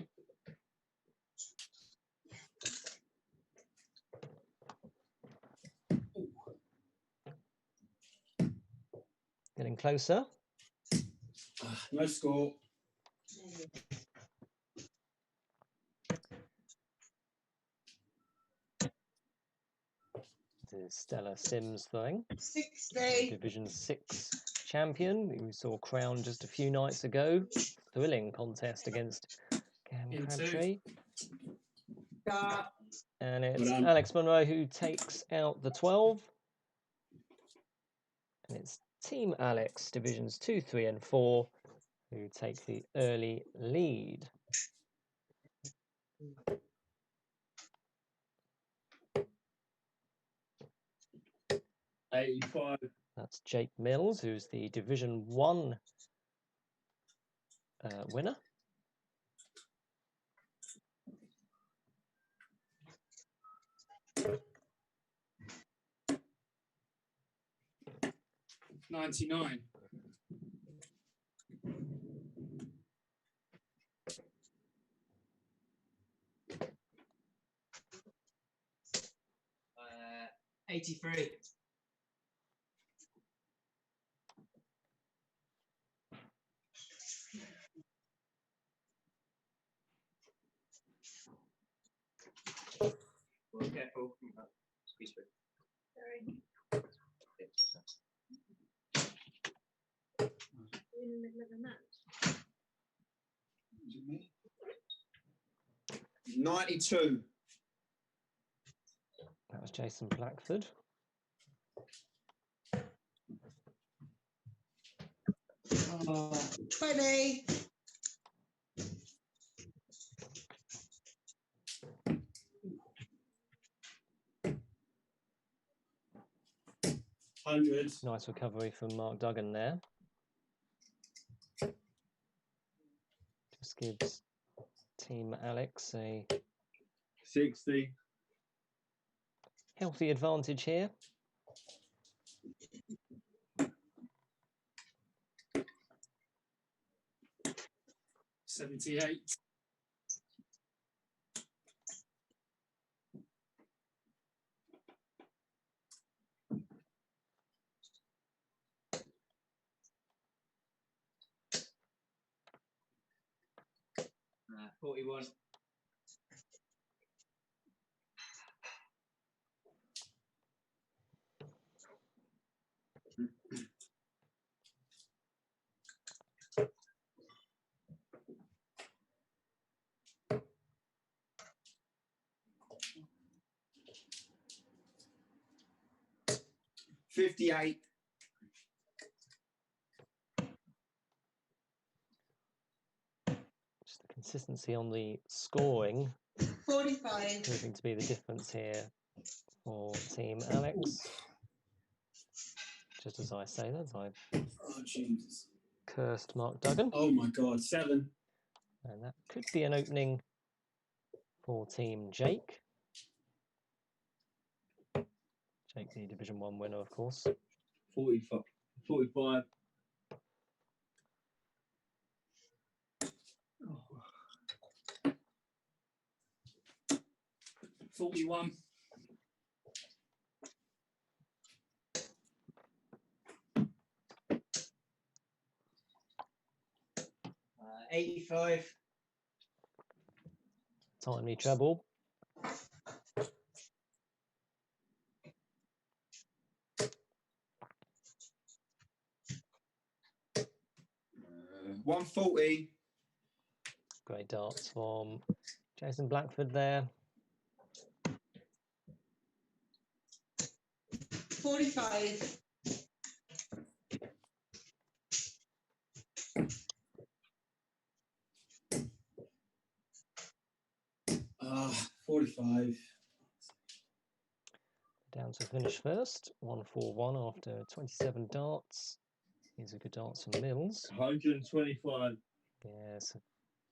Getting closer. No score. This is Stella Sims throwing. 60. Division 6 champion, who we saw crowned just a few nights ago. Thrilling contest against Cam Crabtree. Start. And it's Well done. Alex Monroe who takes out the 12. And it's Team Alex, Divisions 2, 3 and 4, who take the early lead. That's Jake Mills, who's the Division 1 winner. $99. $83. Well, careful. Squeeze through. In the middle of the match. 92. That was Jason Blackford. Oh, 20. $100. Nice recovery from Mark Duggan there. Just gives Team Alex a 60. healthy advantage here. $78. $41. $58. Just the consistency on the scoring 45. proving to be the difference here for Team Alex. Just as I say that, I've Oh, Jesus. cursed Mark Duggan. Oh, my God. 7. And that could be an opening for Team Jake. Jake, the Division 1 winner, of course. 45. 45. Oh. 41. $85. Timely treble. $140. Great darts from Jason Blackford there. 45. $45. Down to finish first. 141 after 27 darts. These are good darts from Mills. 125. Yes, a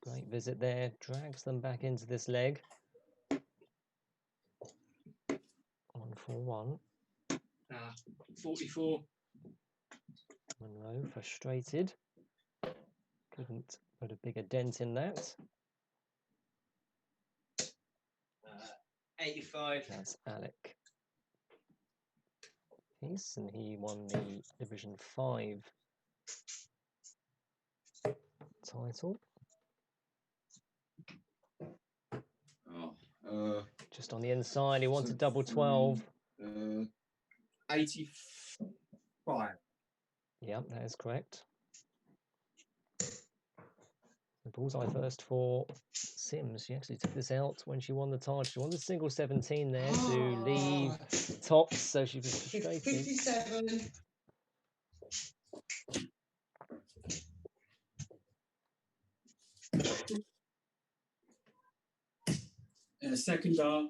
great visit there. Drags them back into this leg. 141. 44. Monroe frustrated. Couldn't put a bigger dent in that. 85. That's Alec Peace, and he won the Division 5 title. Just on the inside, he wanted double 12. 85. Yeah, that is correct. The bullseye first for Sims. She actually took this out when she won the title. She won the single 17 there to leave tops, so she was frustrated. 57. Second dart.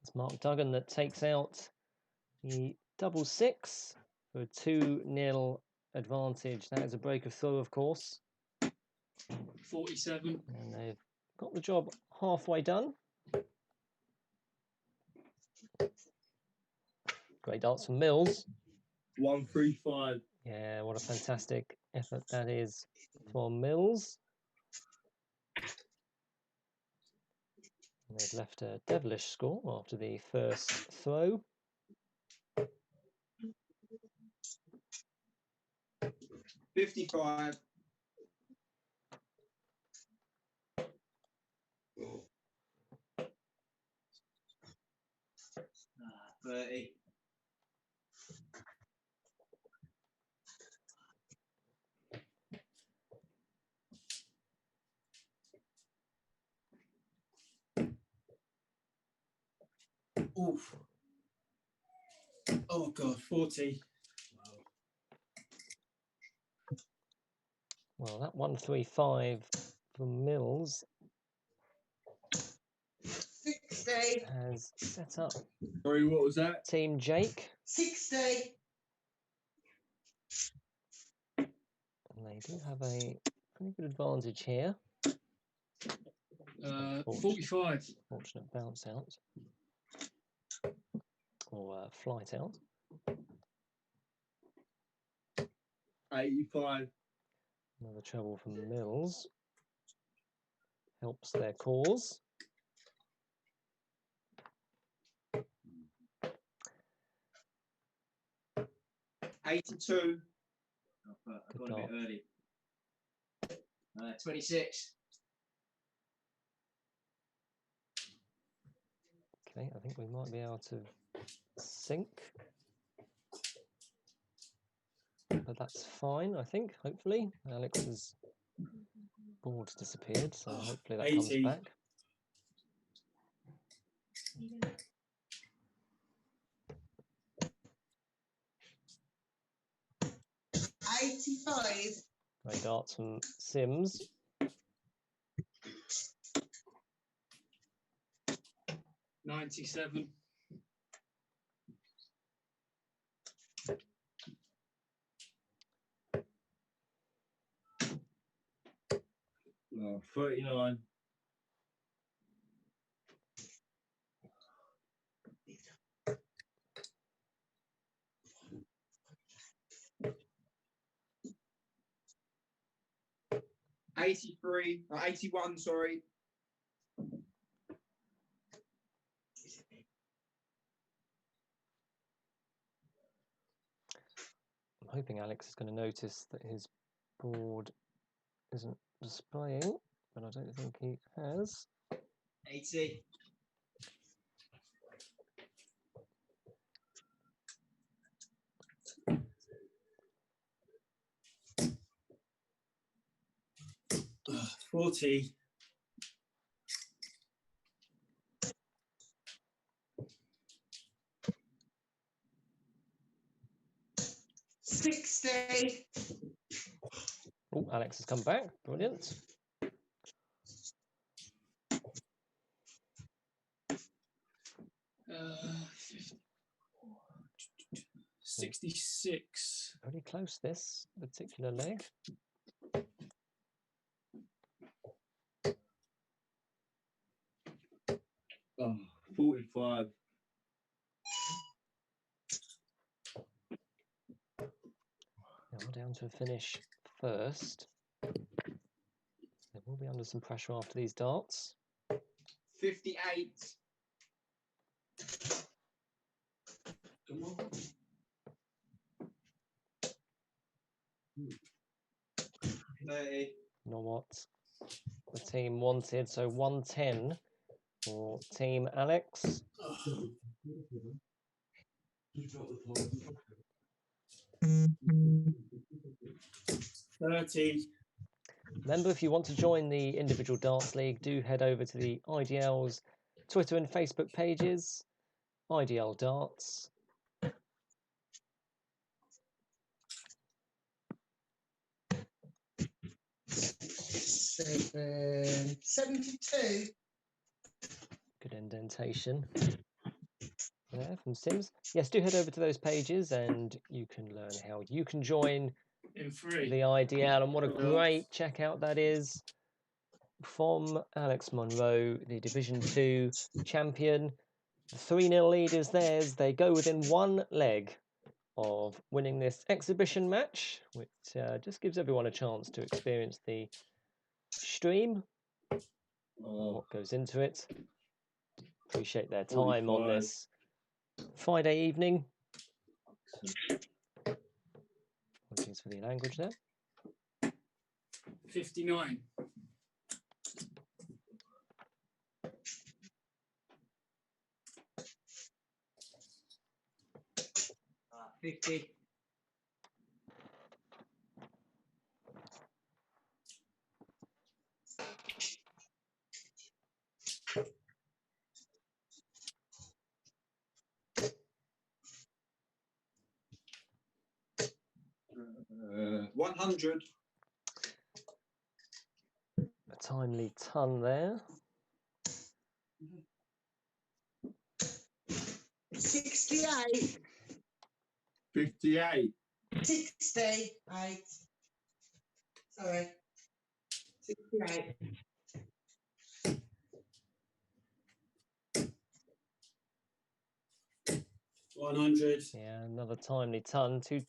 It's Mark Duggan that takes out the double 6 for a 2-0 advantage. That is a break of throw, of course. 47. And they've got the job halfway done. Great darts from Mills. 135. Yeah, what a fantastic effort that is for Mills. And they've left a devilish score after the first throw. 55. 30. Oof. Oh God, 40. Well, that 135 from Mills 60. has set up Sorry, what was that? Team Jake. 60. And they do have a pretty good advantage here. 45. Fortunate bounce out. Or flight out. 85. Another treble from Mills. Helps their cause. $82. I Good got a bit dart. early. 26. Okay, I think we might be able to sync. But that's fine, I think, hopefully. Alex's board's disappeared, so hopefully that 80. comes back. $85. Great darts from Sims. 97. Oh, 39. $83. 81, sorry. I'm hoping Alex is going to notice that his board isn't displaying, but I don't think he has. 80. Ugh, 40. 60. Oh, Alex has come back. Brilliant. 66. Pretty close, this particular leg. Oh, 45. down to a finish first. They will be under some pressure after these darts. 58. Come on. 30. Not what the team wanted, so 110 for Team Alex. Remember, if you want to join the individual darts league, do head over to the IDL's Twitter and Facebook pages, IDL Darts. 72. Good indentation there from Sims. Yes, do head over to those pages and you can learn how you can join In 3. the IDL. And what a great checkout that is from Alex Monroe, the Division 2 champion. The 3-0 lead is theirs. They go within one leg of winning this exhibition match, which just gives everyone a chance to experience the stream, what goes into it. Appreciate their time 45. on this Friday evening. Apologies for the language there. 59. 50. 100. A timely ton there. 68. 58. 68. Sorry. 68. Yeah, another timely ton. Two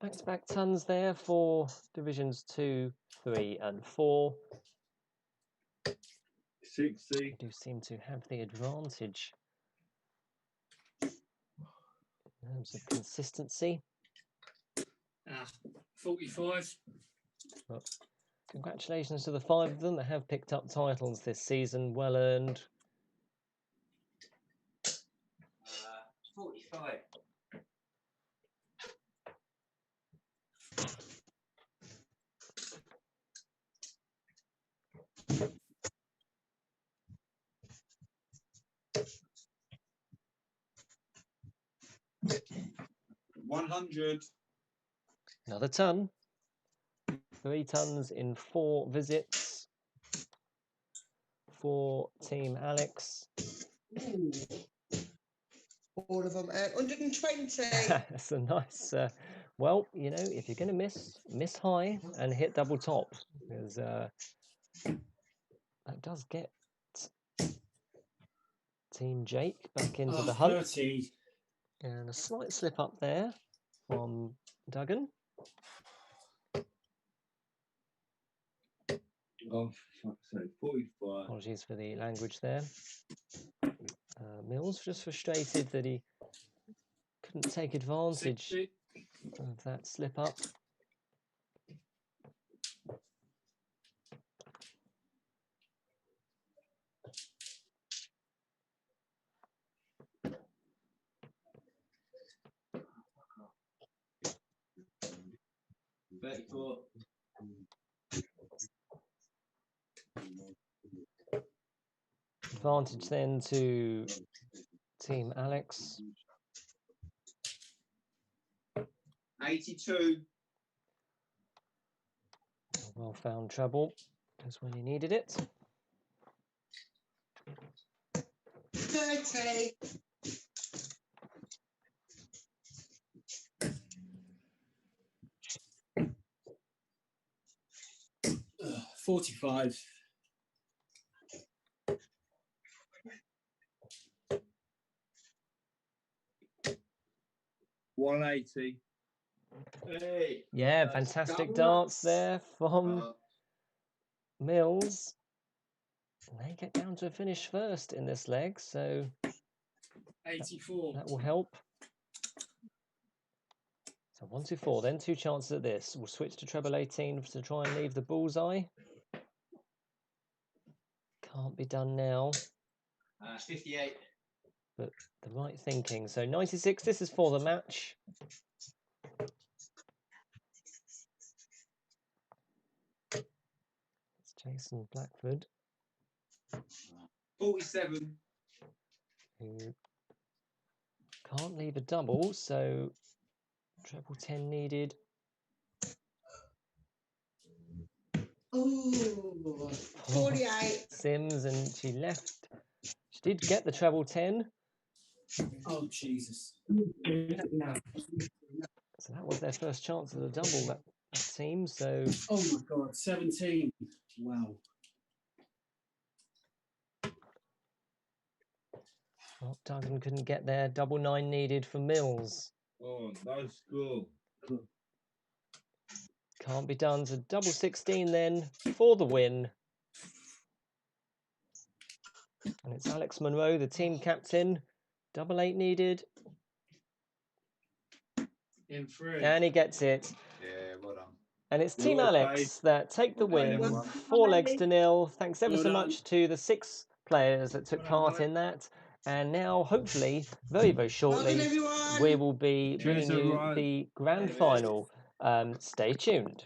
back-to-back tons there for divisions 2, 3 and 4. 60. They do seem to have the advantage in terms of consistency. 45. Well, congratulations to the 5 of them that have picked up titles this season. Well earned. 45. 100. Another ton. 3 tons in 4 visits for Team Alex. Ooh. All of them. 120. That's a nice. Well, you know, if you're going to miss high and hit double top, because that does get Team Jake back into the hunt. 30. And a slight slip up there from Duggan. Oh, for fuck's sake. 45. Apologies for the language there. Mills just frustrated that he couldn't take advantage 60. of that slip up. Advantage then to Team Alex. 82. Well found treble, just when he needed it. 30. 45. 180. Hey. Yeah, fantastic double darts there from Uh, Mills. And they get down to a finish first in this leg, so 84. that will help. So 1, 2, 4, then 2 chances at this. We'll switch to treble 18 to try and leave the bullseye. Can't be done now. 58. But the right thinking. So 96, this is for the match. It's Jason Blackford, 47. who can't leave a double, so treble 10 needed. Ooh, 48. Sims, and she left. She did get the treble 10. Oh, Jesus. So that was their first chance at a double, that team. So Oh, my God. 17. Wow. Mark Duggan couldn't get there. Double 9 needed for Mills. Oh, that's cool. Can't be done. So double 16 then for the win. And it's Alex Monroe, the team captain. Double 8 needed. In 3. And he gets it. Yeah, well done. And it's Team Well Alex that take the Well done, win, everyone. 4 legs to 0. Thanks ever Well so done. much to the 6 players that took Well done, part guys. in that. And now, hopefully, very, very Well done, shortly, everyone. we will be Cheers, bringing you everyone. the grand David. final. Stay tuned.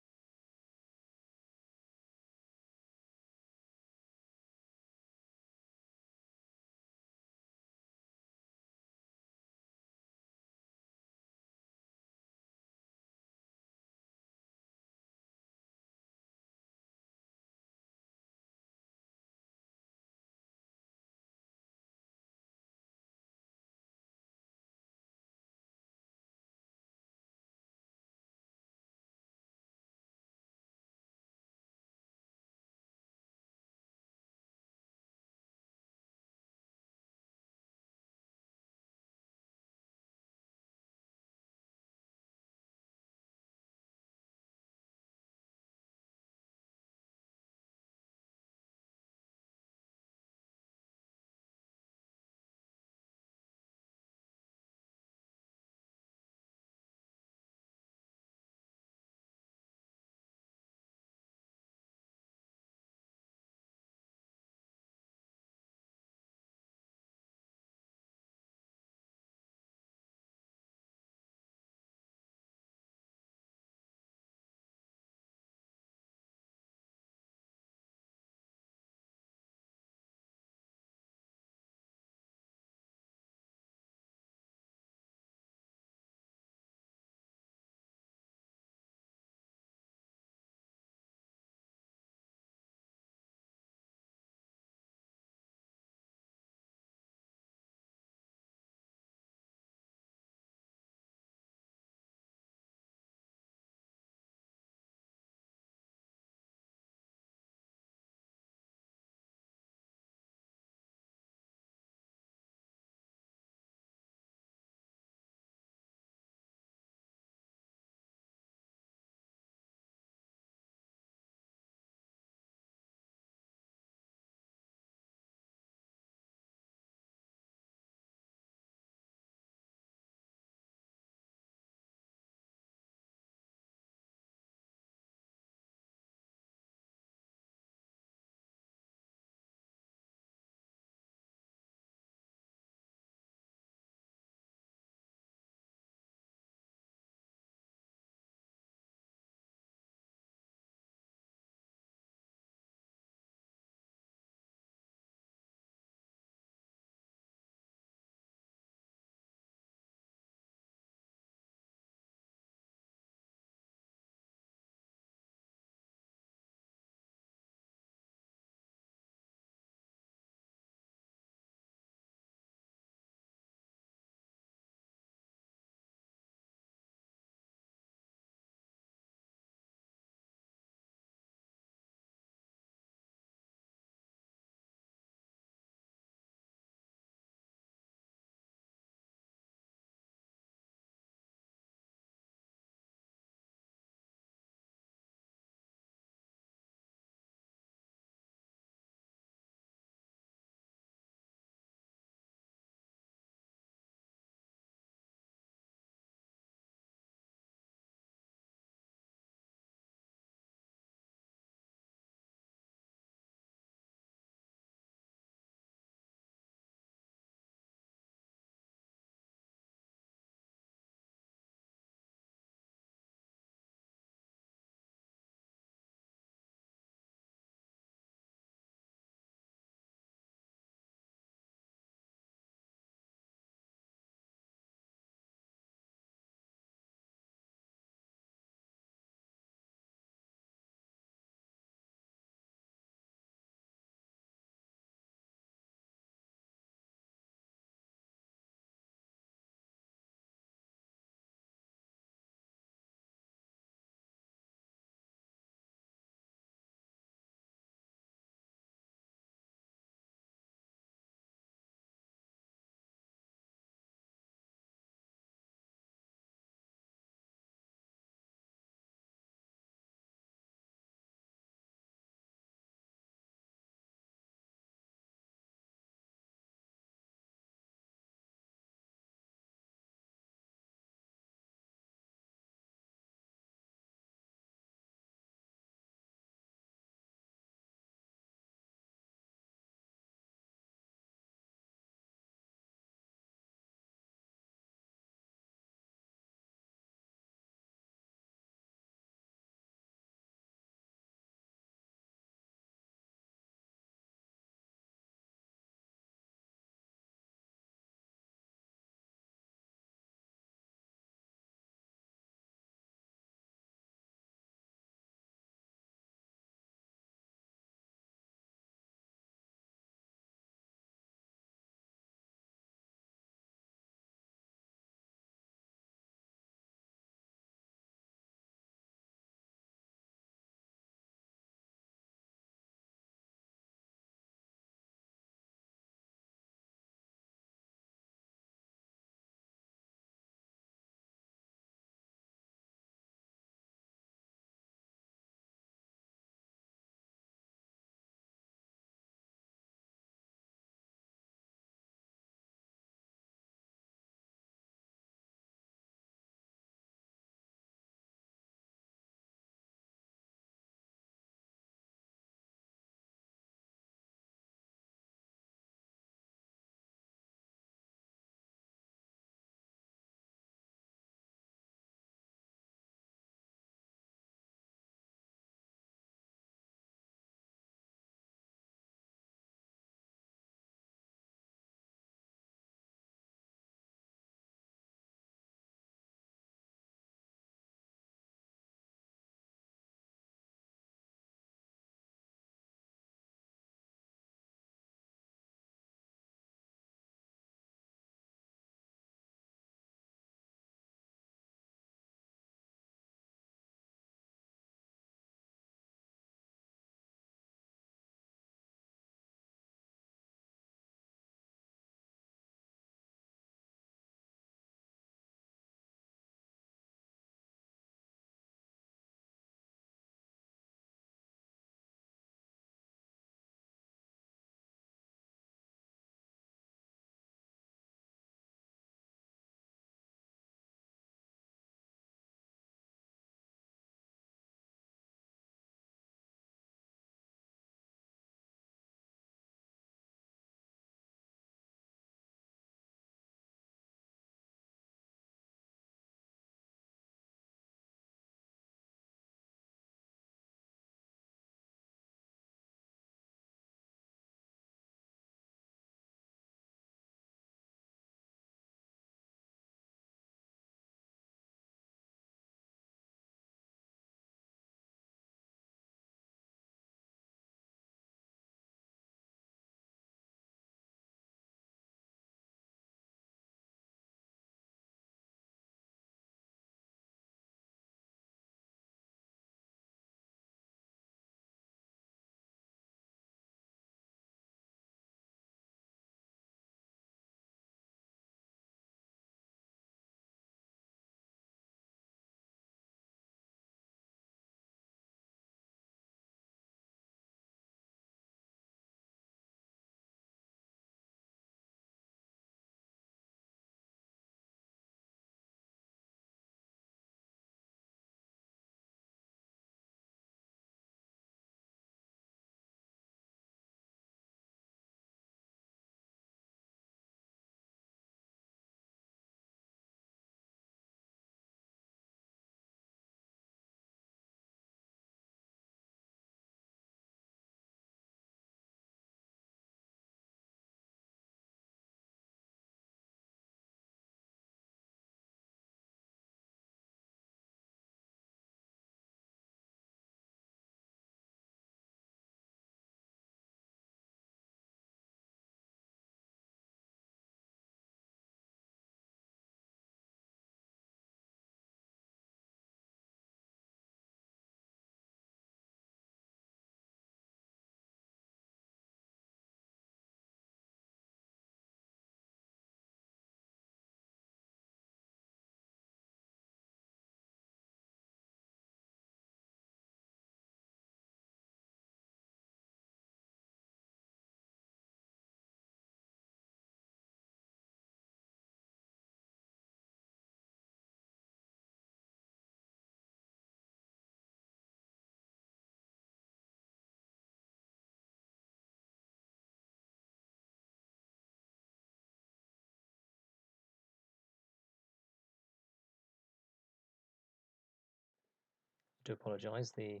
do apologise. The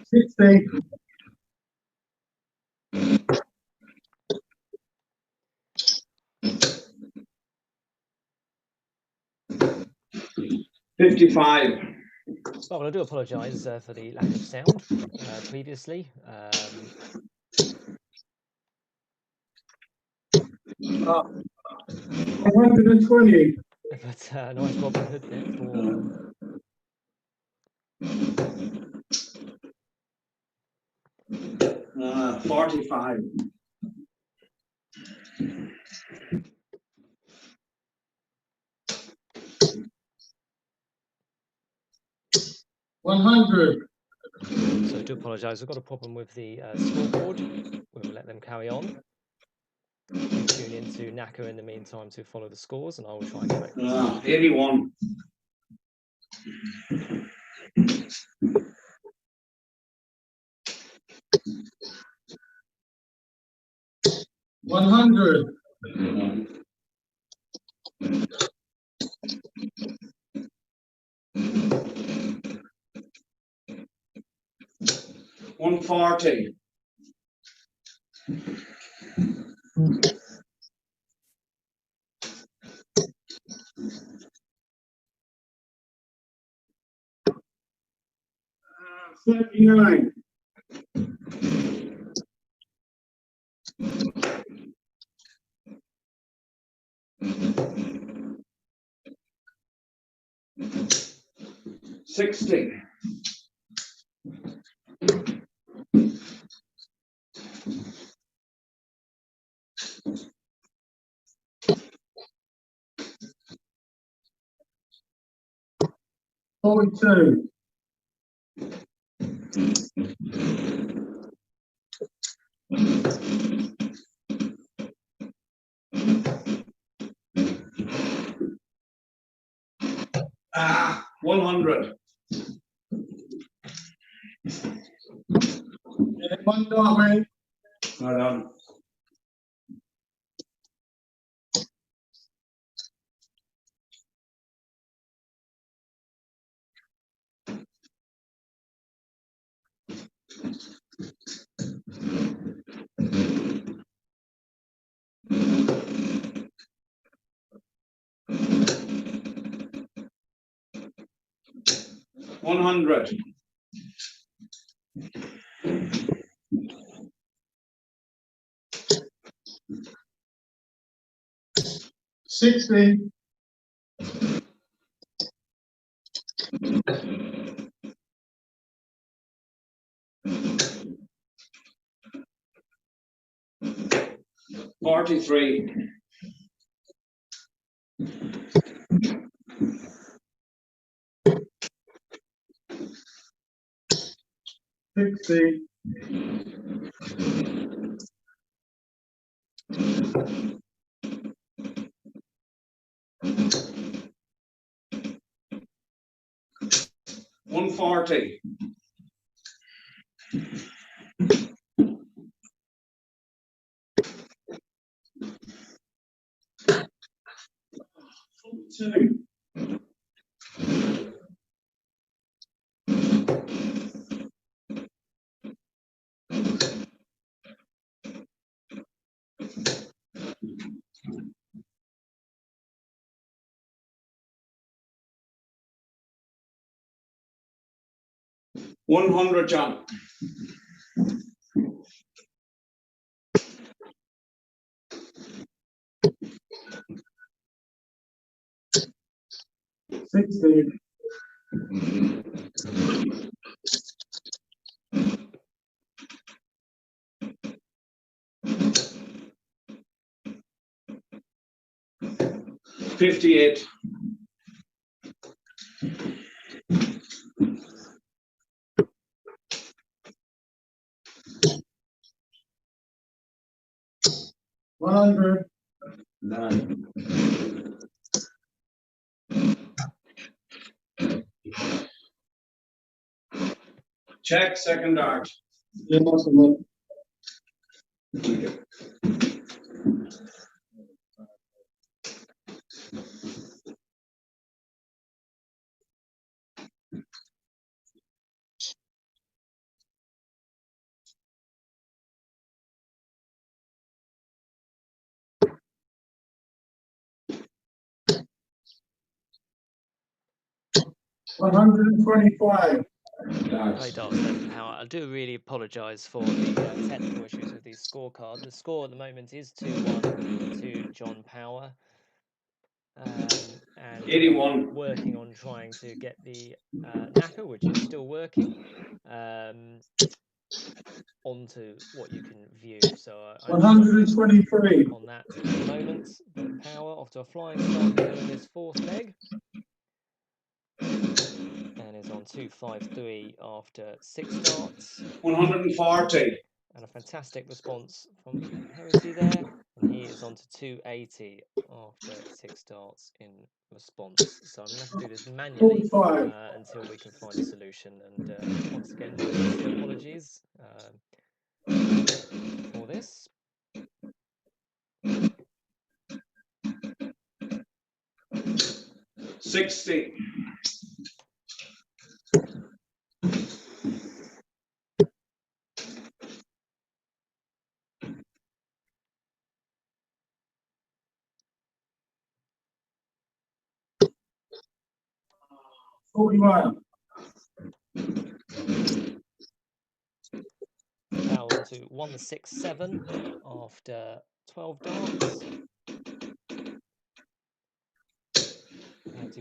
60. 55. Well, I do apologise for the lack of sound previously. 120. But nice Robin Hood there for 45. 100. So I do apologise. We've got a problem with the scoreboard. We'll let them carry on. You tune into Naka in the meantime to follow the scores, and I will try and correct this. 81. 100. 140. 79. 60. 42. 100. One dot, mate. Well done. 100. 60. 43. 60. 140. 42. 100, John. 60. 58. 100. 9. Check second dart. Yeah, possible. 100. 125. Great darts then, Power. I do really apologise for the technical issues with the scorecard. The score at the moment is 2-1 to John Power. And 81. working on trying to get the knacker, which is still working, onto what you can view. So I'm 123. on that at the moment. But Power off to a flying start here in this fourth leg. And is on 253 after 6 darts. 140. And a fantastic response from Herraghty there. And he is on to 280 after 6 darts in response. So I'm going to have to do this manually until we can find a solution. And once again, my sincere apologies for this. $60. $41. Now on to 167 after 12 darts.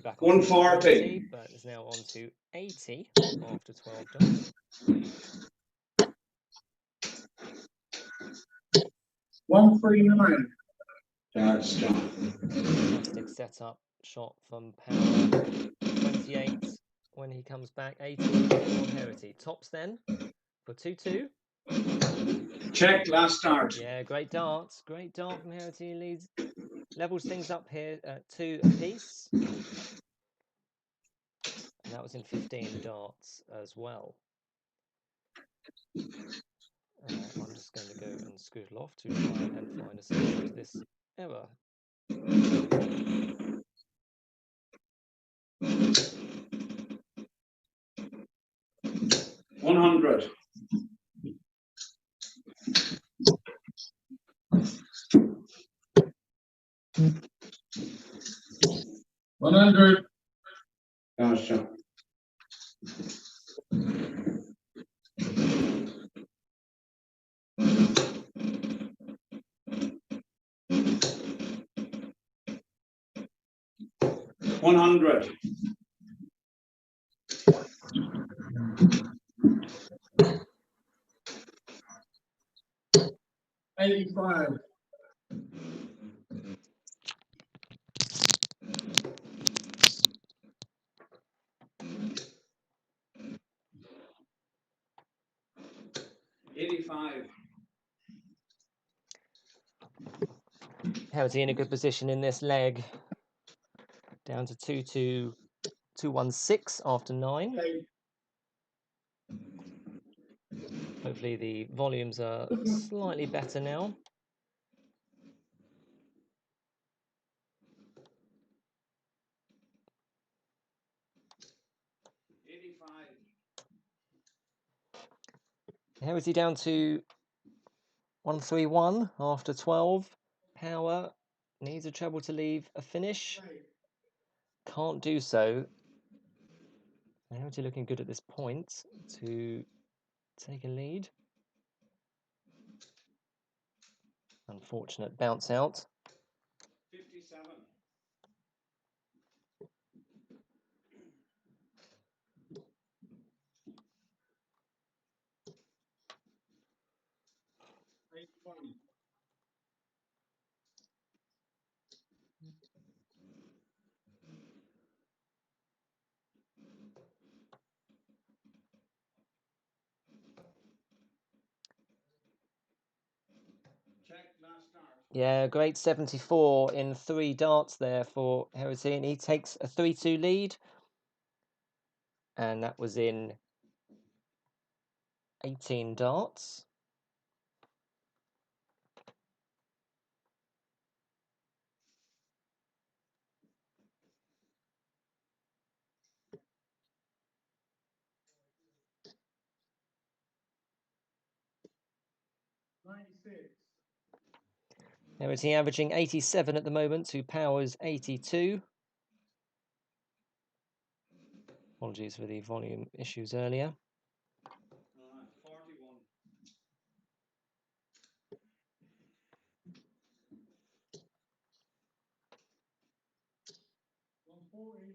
Back on 140, but is now on to 80 after 12 darts. 139. That's done. Fantastic setup shot from Power. 28 when he comes back. 80 on Herraghty. Tops then for 2-2. Check last start. Yeah, great darts. Great dart from Herraghty. Leads, levels things up here at 2 apiece. And that was in 15 darts as well. I'm just going to go and scoodle off to try and find a solution to this error. 100. 100. Gotcha. 100. 85. 85. Herraghty in a good position in this leg. Down to 2-2-2-1-6 after 9. Hopefully the volumes are slightly better now. Herraghty down to 131 after 12. Power needs a treble to leave a finish. Can't do so. Herraghty looking good at this point to take a lead. Unfortunate bounce out. 57. 81. Yeah, great 74 in 3 darts there for Herraghty, and he takes a 3-2 lead. And that was in 18 darts. Herraghty averaging 87 at the moment to Power's 82. Apologies for the volume issues earlier. 41.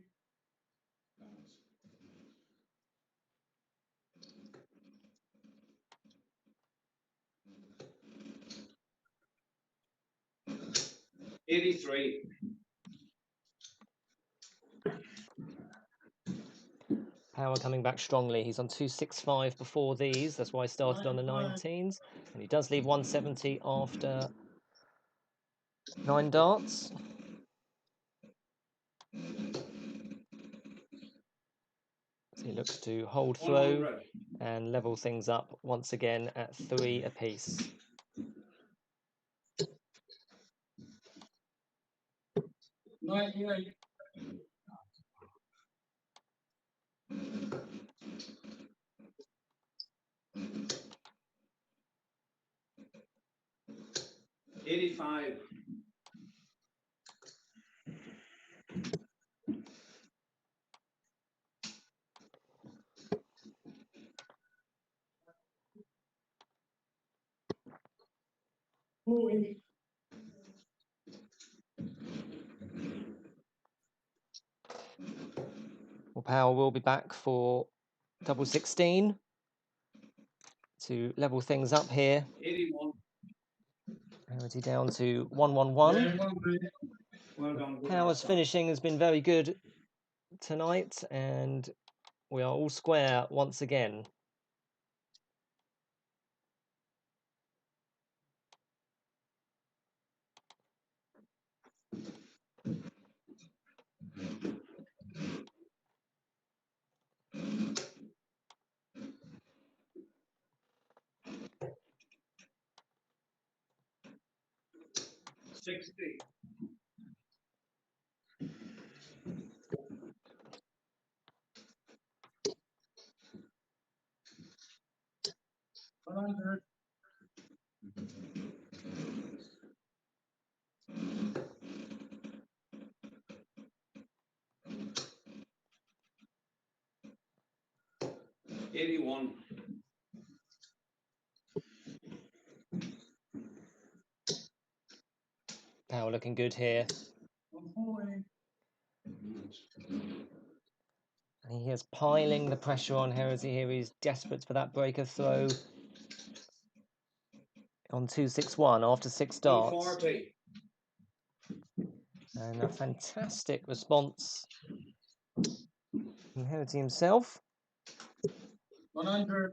$83. Power coming back strongly. He's on 265 before these. That's why he started on the 19s. And he does leave 170 after 9 darts. So he looks to hold throw 100. and level things up once again at 3 apiece. $85. Well, Power will be back for double 16 to level things up here. 81. Herraghty down to 111. Well done. Good Power's start. finishing has been very good tonight, and we are all square once again. $60. $81. Power looking good here. And he is piling the pressure on Herraghty here. He's desperate for that breaker throw on 261 after 6 darts. 140. And a fantastic response from Herraghty himself. 100.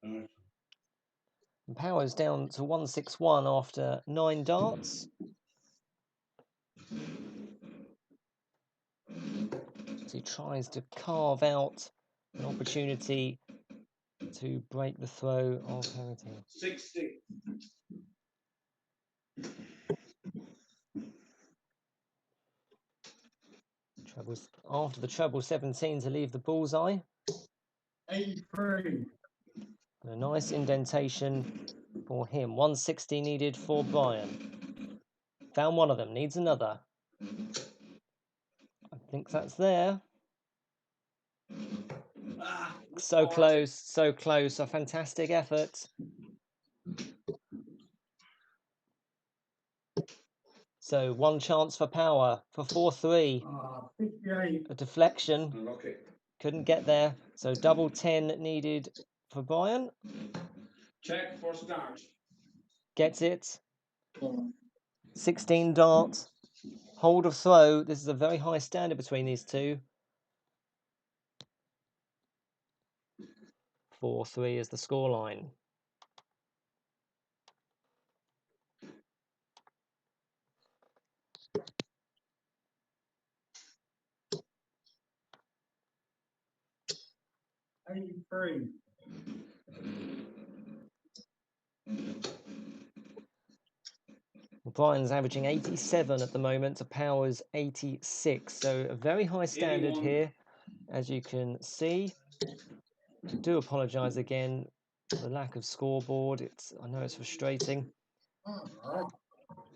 And Power's down to 161 after 9 darts. So he tries to carve out an opportunity to break the throw of Herraghty. 60. Trebles, after the treble 17 to leave the bullseye. 83. And a nice indentation for him. 160 needed for Brian. Found one of them, needs another. I think that's there. So close, so close. A fantastic effort. So one chance for Power for 4-3. 58. A deflection. Unlucky. Couldn't get there. So double 10 needed for Brian. Check for start. Gets it. 16 dart. Hold of throw. This is a very high standard between these two. 4-3 is the scoreline. Well, Brian's averaging 87 at the moment to Power's 86. So a very high standard 81. here, as you can see. I do apologise again for the lack of scoreboard. I know it's frustrating.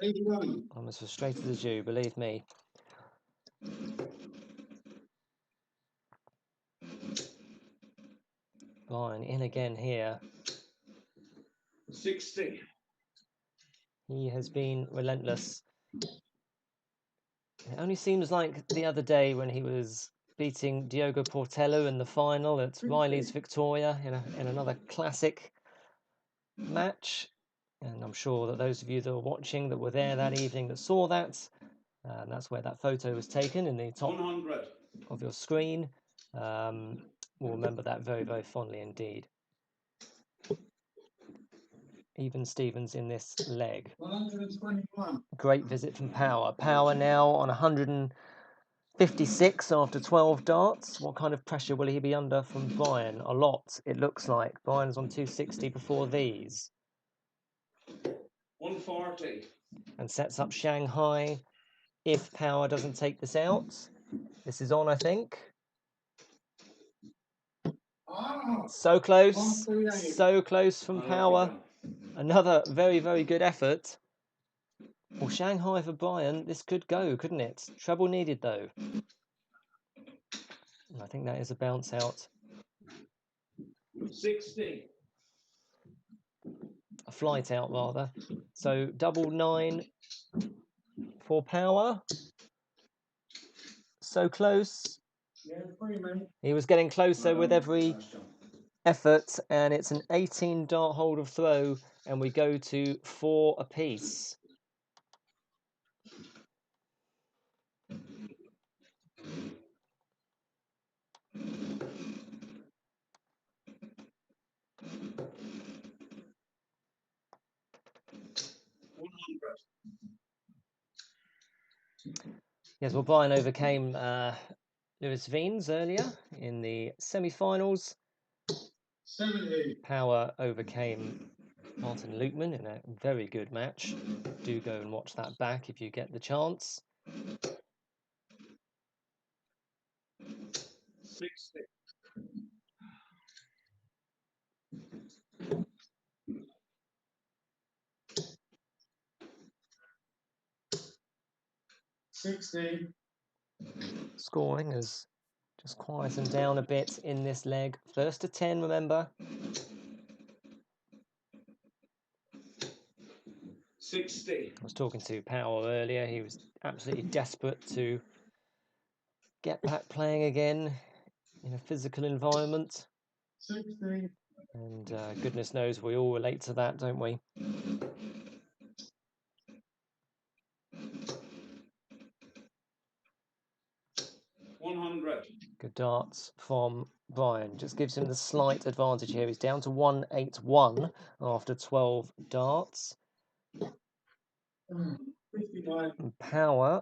81. I'm as frustrated as you, believe me. Brian in again here. 60. He has been relentless. It only seems like the other day when he was beating Diogo Portello in the final at Riley's Victoria in another classic match. And I'm sure that those of you that were watching that were there that evening that saw that, and that's where that photo was taken in the top 100. of your screen, will remember that very, very fondly indeed. Even Stevens in this leg. 121. Great visit from Power. Power now on 156 after 12 darts. What kind of pressure will he be under from Brian? A lot, it looks like. Brian's on 260 before these. 140. And sets up Shanghai if Power doesn't take this out. This is on, I think. So close. So close from Power. Another very, very good effort. Well, Shanghai for Brian, this could go, couldn't it? Treble needed, though. And I think that is a bounce out. 60. A flight out, rather. So double 9 for Power. So close. He was getting closer with every effort, and it's an 18 dart hold of throw, and we go to 4 apiece. Yes, well, Brian overcame Lewis Veens earlier in the semi-finals. 70. Power overcame Martin Lukeman in a very good match. Do go and watch that back if you get the chance. 60. 60. Scoring has just quietened down a bit in this leg. First to 10, remember. 60. I was talking to Power earlier. He was absolutely desperate to get back playing again in a physical environment. 60. And goodness knows we all relate to that, don't we? 100. Good darts from Brian. Just gives him the slight advantage here. He's down to 181 after 12 darts. 59. And Power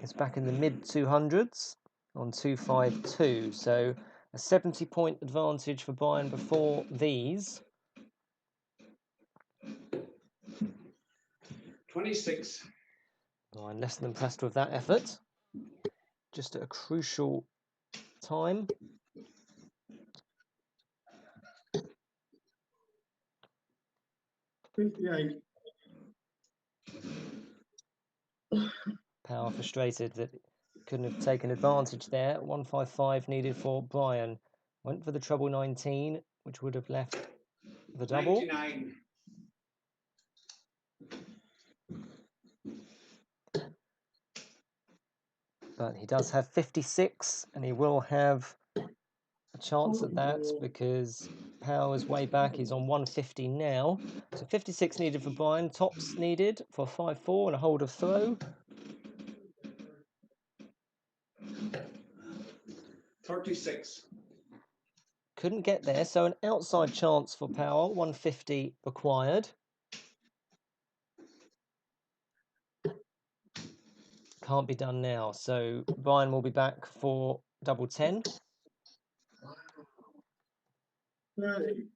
is back in the mid 200s on 252. So a 70-point advantage for Brian before these. 26. Brian less than impressed with that effort. Just at a crucial time. Power frustrated that couldn't have taken advantage there. 155 needed for Brian. Went for the treble 19, which would have left the double. 99. But he does have 56, and he will have a chance at that because Power's way back. He's on 150 now. So 56 needed for Brian. Tops needed for 5-4 and a hold of throw. 36. Couldn't get there, so an outside chance for Power. 150 required. Can't be done now, so Brian will be back for double 10. 30.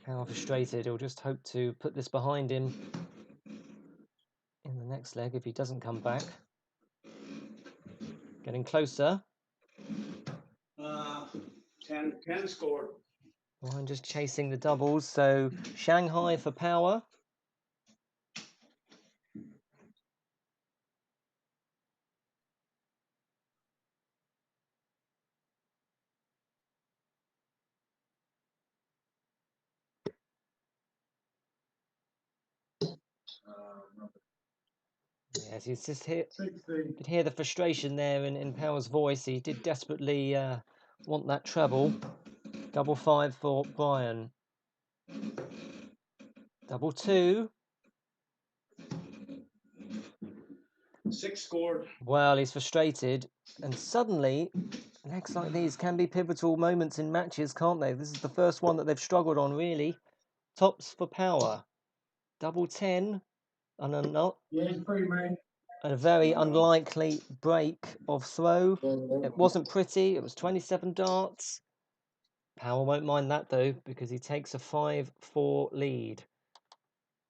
Power frustrated. He'll just hope to put this behind him in the next leg if he doesn't come back. Getting closer. 10 scored. Brian just chasing the doubles, so Shanghai for Power. Yes, he's just here. 60. You could hear the frustration there in Power's voice. He did desperately want that treble. 5-5 for Brian. 2-2. 6 scored. Well, he's frustrated, and suddenly, legs like these can be pivotal moments in matches, can't they? This is the first one that they've struggled on, really. Tops for Power. 10, and Yeah, free, mate. a very unlikely break of throw. It wasn't pretty. It was 27 darts. Power won't mind that, though, because he takes a 5-4 lead.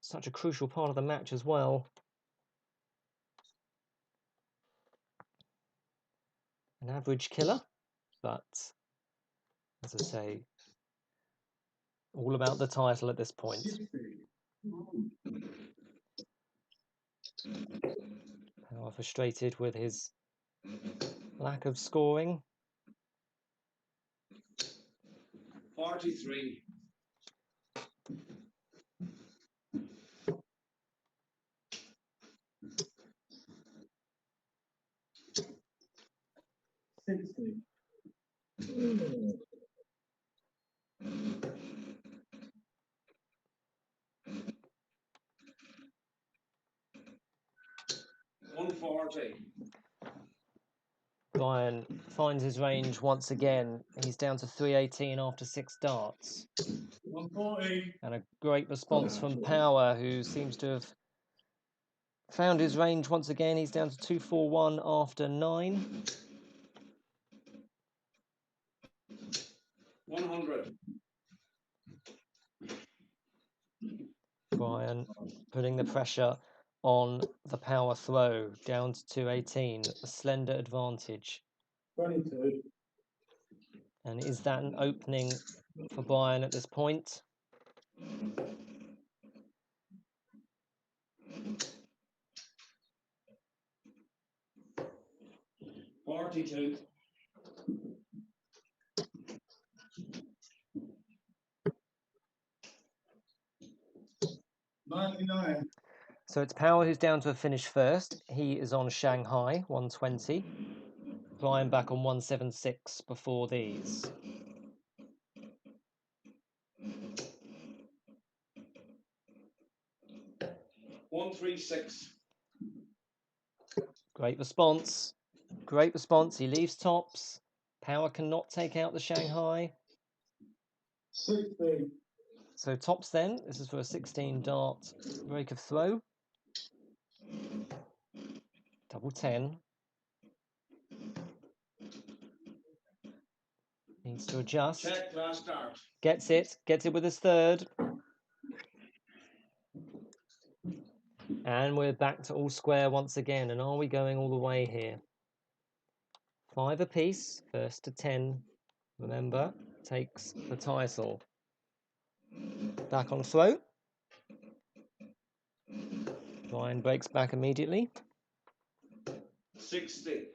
Such a crucial part of the match as well. An average killer, but as I say, all about the title at this point. 60. Power frustrated with his lack of scoring. 43. 60. 140. Brian finds his range once again. He's down to 318 after 6 darts. 140. And a great response from Power, who seems to have found his range once again. He's down to 241 after 9. 100. Brian putting the pressure on the Power throw, down to 218, a slender advantage. 22. And is that an opening for Brian at this point? $42. 99. So it's Power who's down to a finish first. He is on Shanghai, 120. Brian back on 176 before these. $136. Great response. Great response. He leaves tops. Power cannot take out the Shanghai. 60. So tops then. This is for a 16 dart break of throw. 10. Needs to adjust. Check last start. Gets it with his third. And we're back to all square once again. And are we going all the way here? 5 apiece, first to 10. Remember, takes the title. Back on throw. Brian breaks back immediately. 60.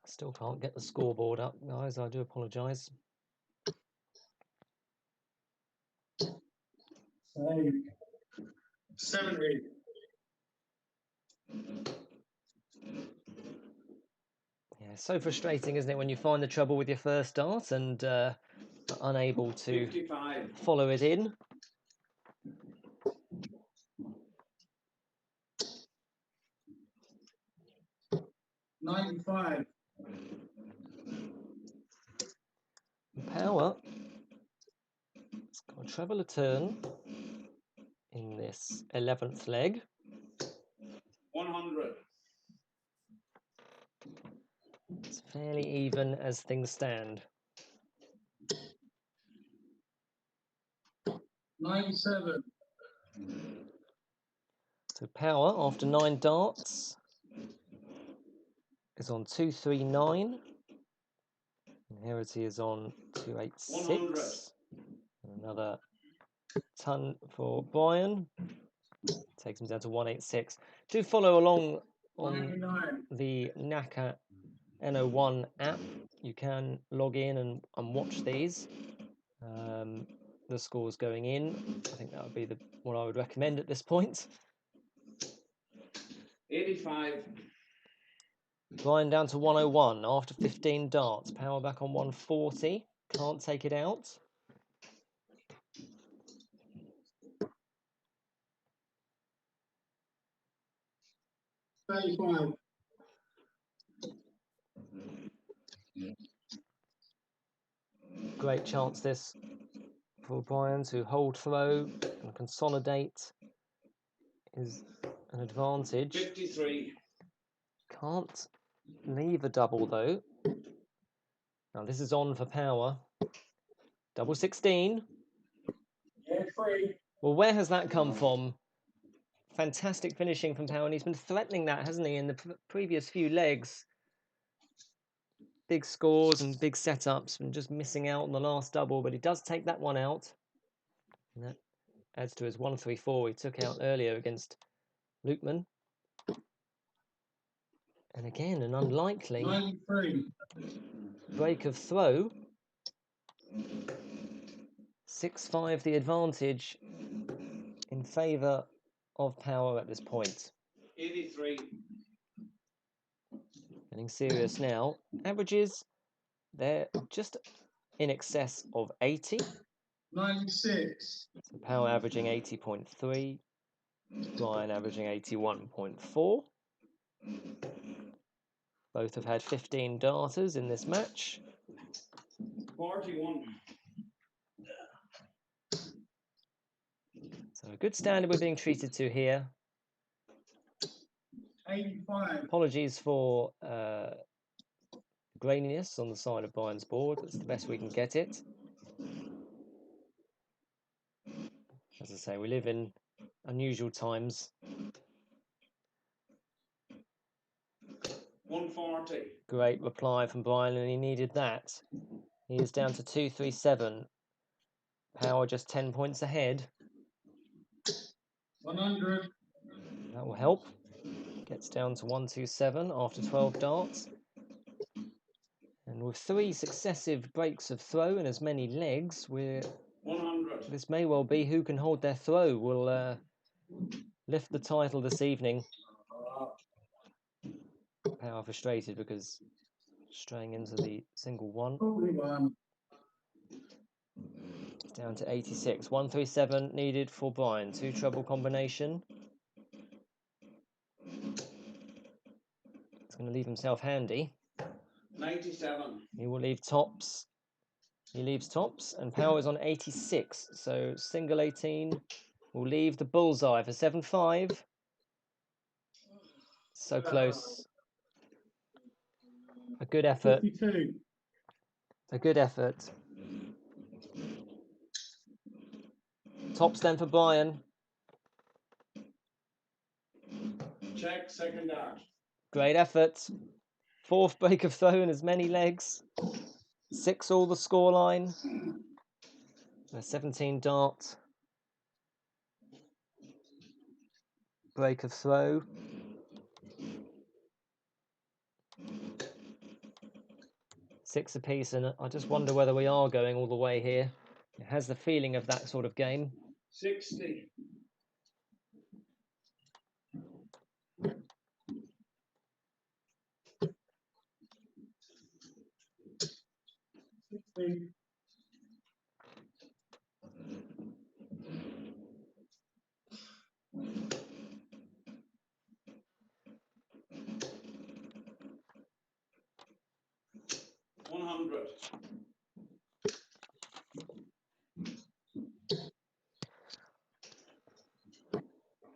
Still can't get the scoreboard up, guys. I do apologise. 70. Yeah, so frustrating, isn't it, when you find the trouble with your first dart and are unable to 55. follow it in. 95. Power. It's got a treble a turn in this 11th leg. 100. It's fairly even as things stand. 97. So Power, after 9 darts, is on 239. And Herraghty is on 286. And another ton for Brian. Takes him down to 186. Do follow along on 99. the NACA NO1 app. You can log in and watch these. the scores going in. I think that would be what I would recommend at this point. 85. Brian down to 101 after 15 darts. Power back on 140. Can't take it out. Great chance this for Brian to hold throw and consolidate is an advantage. 53. Can't leave a double though. Now this is on for Power. Double 16. Yeah, 3. Well, where has that come from? Fantastic finishing from Power, and he's been threatening that, hasn't he, in the previous few legs? Big scores and big setups, and just missing out on the last double, but he does take that one out. And that adds to his 134 he took out earlier against Lukeman. And again, an unlikely 93. break of throw. 6-5 the advantage in favour of Power at this point. 83. Getting serious now. Averages, they're just in excess of 80. 96. So Power averaging 80.3. Brian averaging 81.4. Both have had 15 darters in this match. 41. So a good standard we're being treated to here. 85. Apologies for graininess on the side of Brian's board. That's the best we can get it. As I say, we live in unusual times. 140. Great reply from Brian, and he needed that. He is down to 237. Power just 10 points ahead. 100. That will help. Gets down to 127 after 12 darts. And with 3 successive breaks of throw and as many legs, 100. this may well be who can hold their throw will lift the title this evening. Power frustrated because straying into the single one. 41. It's down to 86. 137 needed for Brian. 2 treble combination. He's going to leave himself handy. 97. He will leave tops. He leaves tops, and Power is on 86. So single 18 will leave the bullseye for 7-5. So close. A good effort. 52. A good effort. Tops then for Brian. Check, second dart. Great effort. 4th break of throw and as many legs. 6 all the scoreline. A 17 dart. Break of throw. Six apiece, and I just wonder whether we are going all the way here. It has the feeling of that sort of game. 60. 60. 100.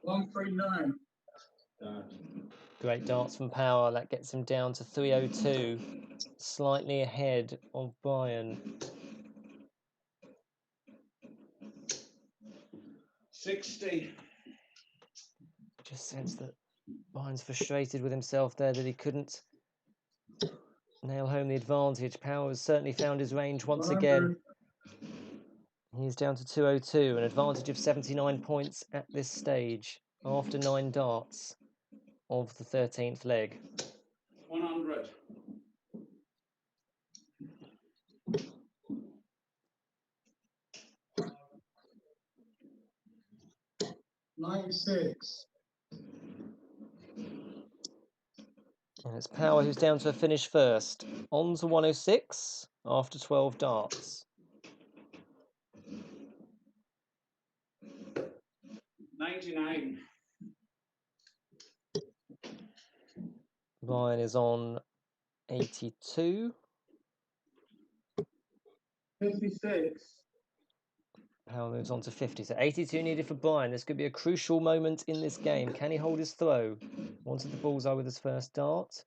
139. Great darts from Power. That gets him down to 302. Slightly ahead of Brian. 60. Just sense that Brian's frustrated with himself there that he couldn't nail home the advantage. Power has certainly found his range once 100. again. He's down to 202, an advantage of 79 points at this stage after 9 darts of the 13th leg. 100. 100. 96. And it's Power who's down to a finish first. On to 106 after 12 darts. 99. Brian is on 82. 56. Power moves on to 50. So 82 needed for Brian. This could be a crucial moment in this game. Can he hold his throw? Wanted the bullseye with his first dart.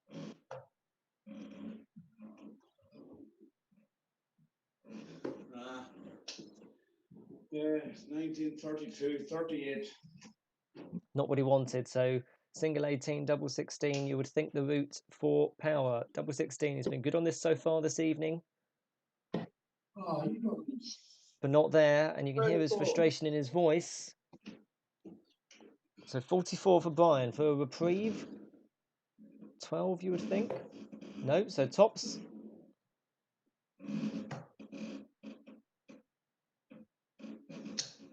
Yeah, 1932, 38. Not what he wanted. So single 18, double 16. You would think the route for Power. Double 16 has been good on this so far this evening, Oh, you got but not there. And you can hear his 34. frustration in his voice. So 44 for Brian for a reprieve. 12, you would think. No, so tops.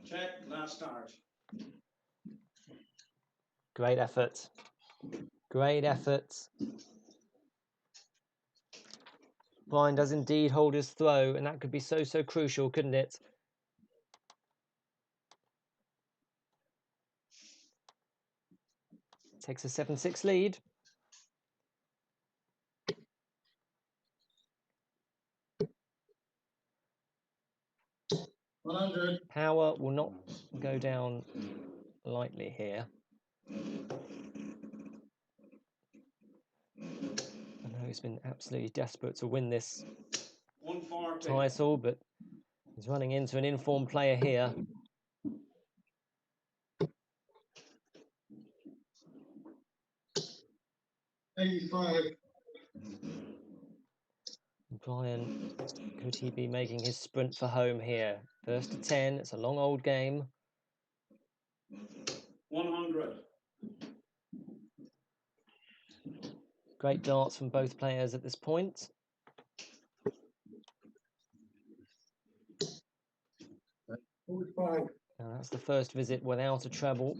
Check, last start. Great effort. Great effort. Brian does indeed hold his throw, and that could be so, so crucial, couldn't it? Takes a 7-6 lead. 100. Power will not go down lightly here. I know he's been absolutely desperate to win this 140. title, but he's running into an informed player here. Brian, could he be making his sprint for home here? First to 10, it's a long old game. 100. Great darts from both players at this point. Now that's the first visit without a treble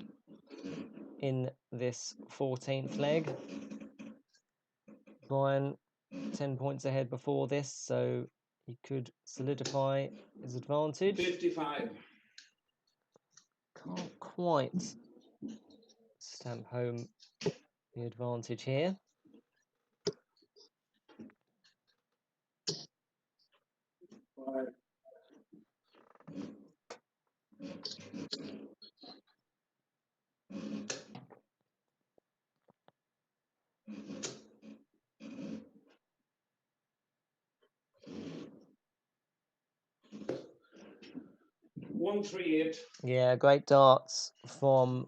in this 14th leg. Brian 10 points ahead before this, so he could solidify his advantage. 55. Can't quite stamp home the advantage here. $138. Yeah, great darts from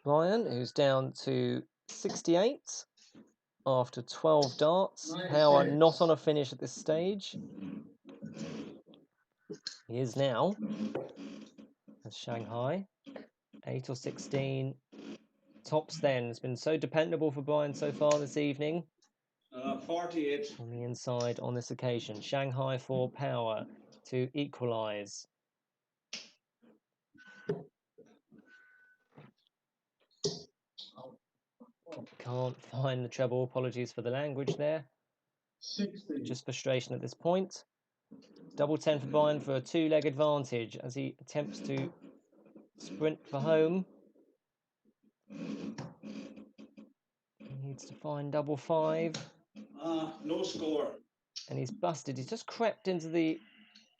Brian, who's down to 68 after 12 darts. Power not on a finish at this stage. He is now. That's Shanghai. 8 or 16. Tops then. It's been so dependable for Brian so far this evening. 48. On the inside on this occasion. Shanghai for Power to equalise. Can't find the treble. Apologies for the language there. 60. Just frustration at this point. Double 10 for Brian for a two-leg advantage as he attempts to sprint for home. He needs to find double 5. No score. And he's busted. He's just crept into the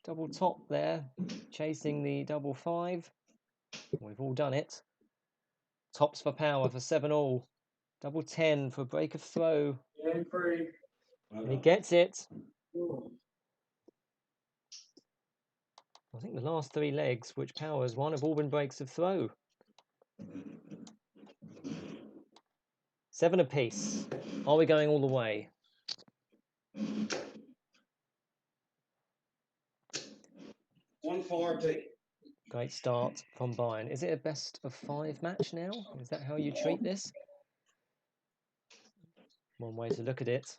double top there, chasing the double 5. We've all done it. Tops for Power for 7-all. Double 10 for break of throw. Game free. And he gets it. I think the last 3 legs, which Power has won, have all been breaks of throw. 7 apiece. Are we going all the way? $140. Great start from Brian. Is it a best of 5 match now? Is that how you treat this? One way to look at it.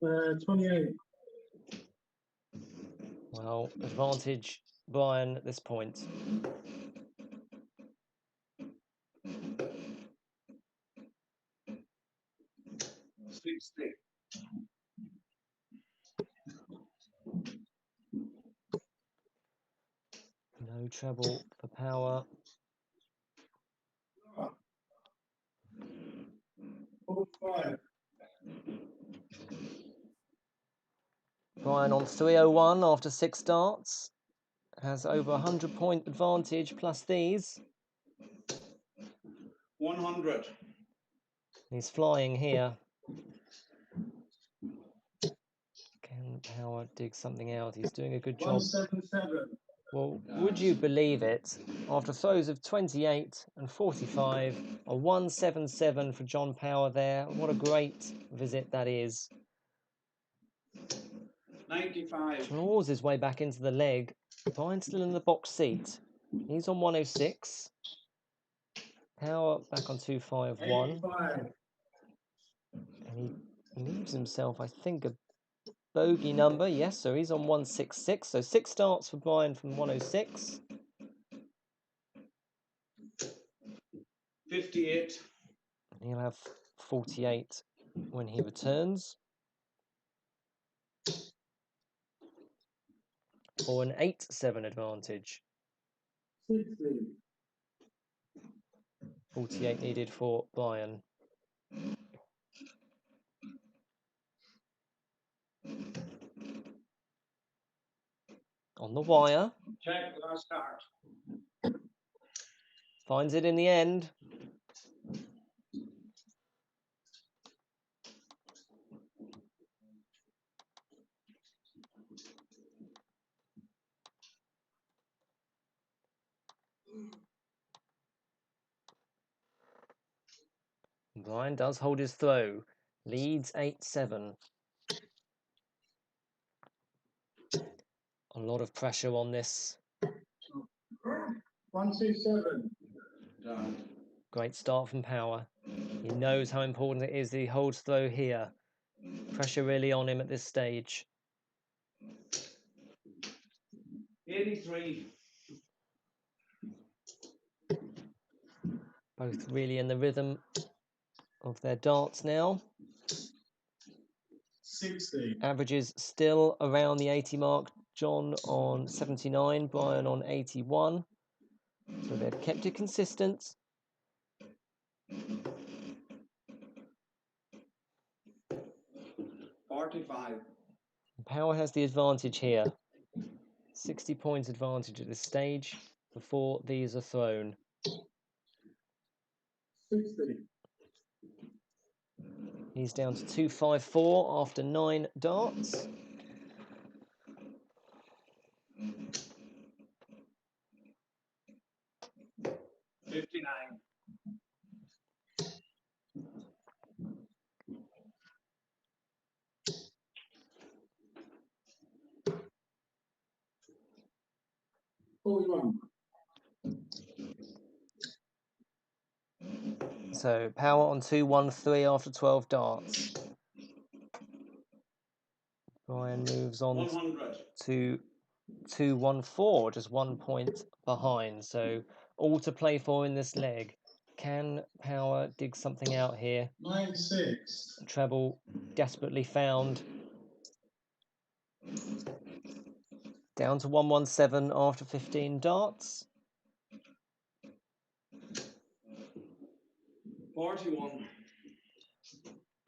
28. Well, advantage Brian at this point. No treble for Power. 45. Brian on 301 after 6 darts. Has over 100-point advantage plus these. 100. He's flying here. Can Power dig something out? He's doing a good job. 177. Well, would you believe it? After throws of 28 and 45, a 177 for John Power there. What a great visit that is. 95. Draws his way back into the leg. Brian's still in the box seat. He's on 106. Power back on 251. 85. And he leaves himself, I think, a bogey number. Yes, so he's on 166. So 6 starts for Brian from 106. 58. And he'll have 48 when he returns. Or an 8-7 advantage. 60. 48 needed for Brian. On the wire. Check last start. Finds it in the end. Brian does hold his throw. Leads 8-7. A lot of pressure on this. 127. Done. Great start from Power. He knows how important it is that he holds throw here. Pressure really on him at this stage. 83. Both really in the rhythm of their darts now. 60. Averages still around the 80 mark. John on 79, Brian on 81. So they've kept it consistent. Power has the advantage here. 60 points advantage at this stage before these are thrown. 60. He's down to 254 after 9 darts. So Power on 213 after 12 darts. Brian moves on 100. to 214, just 1 point behind. So all to play for in this leg. Can Power dig something out here? 96. Treble desperately found. Down to 117 after 15 darts. 41.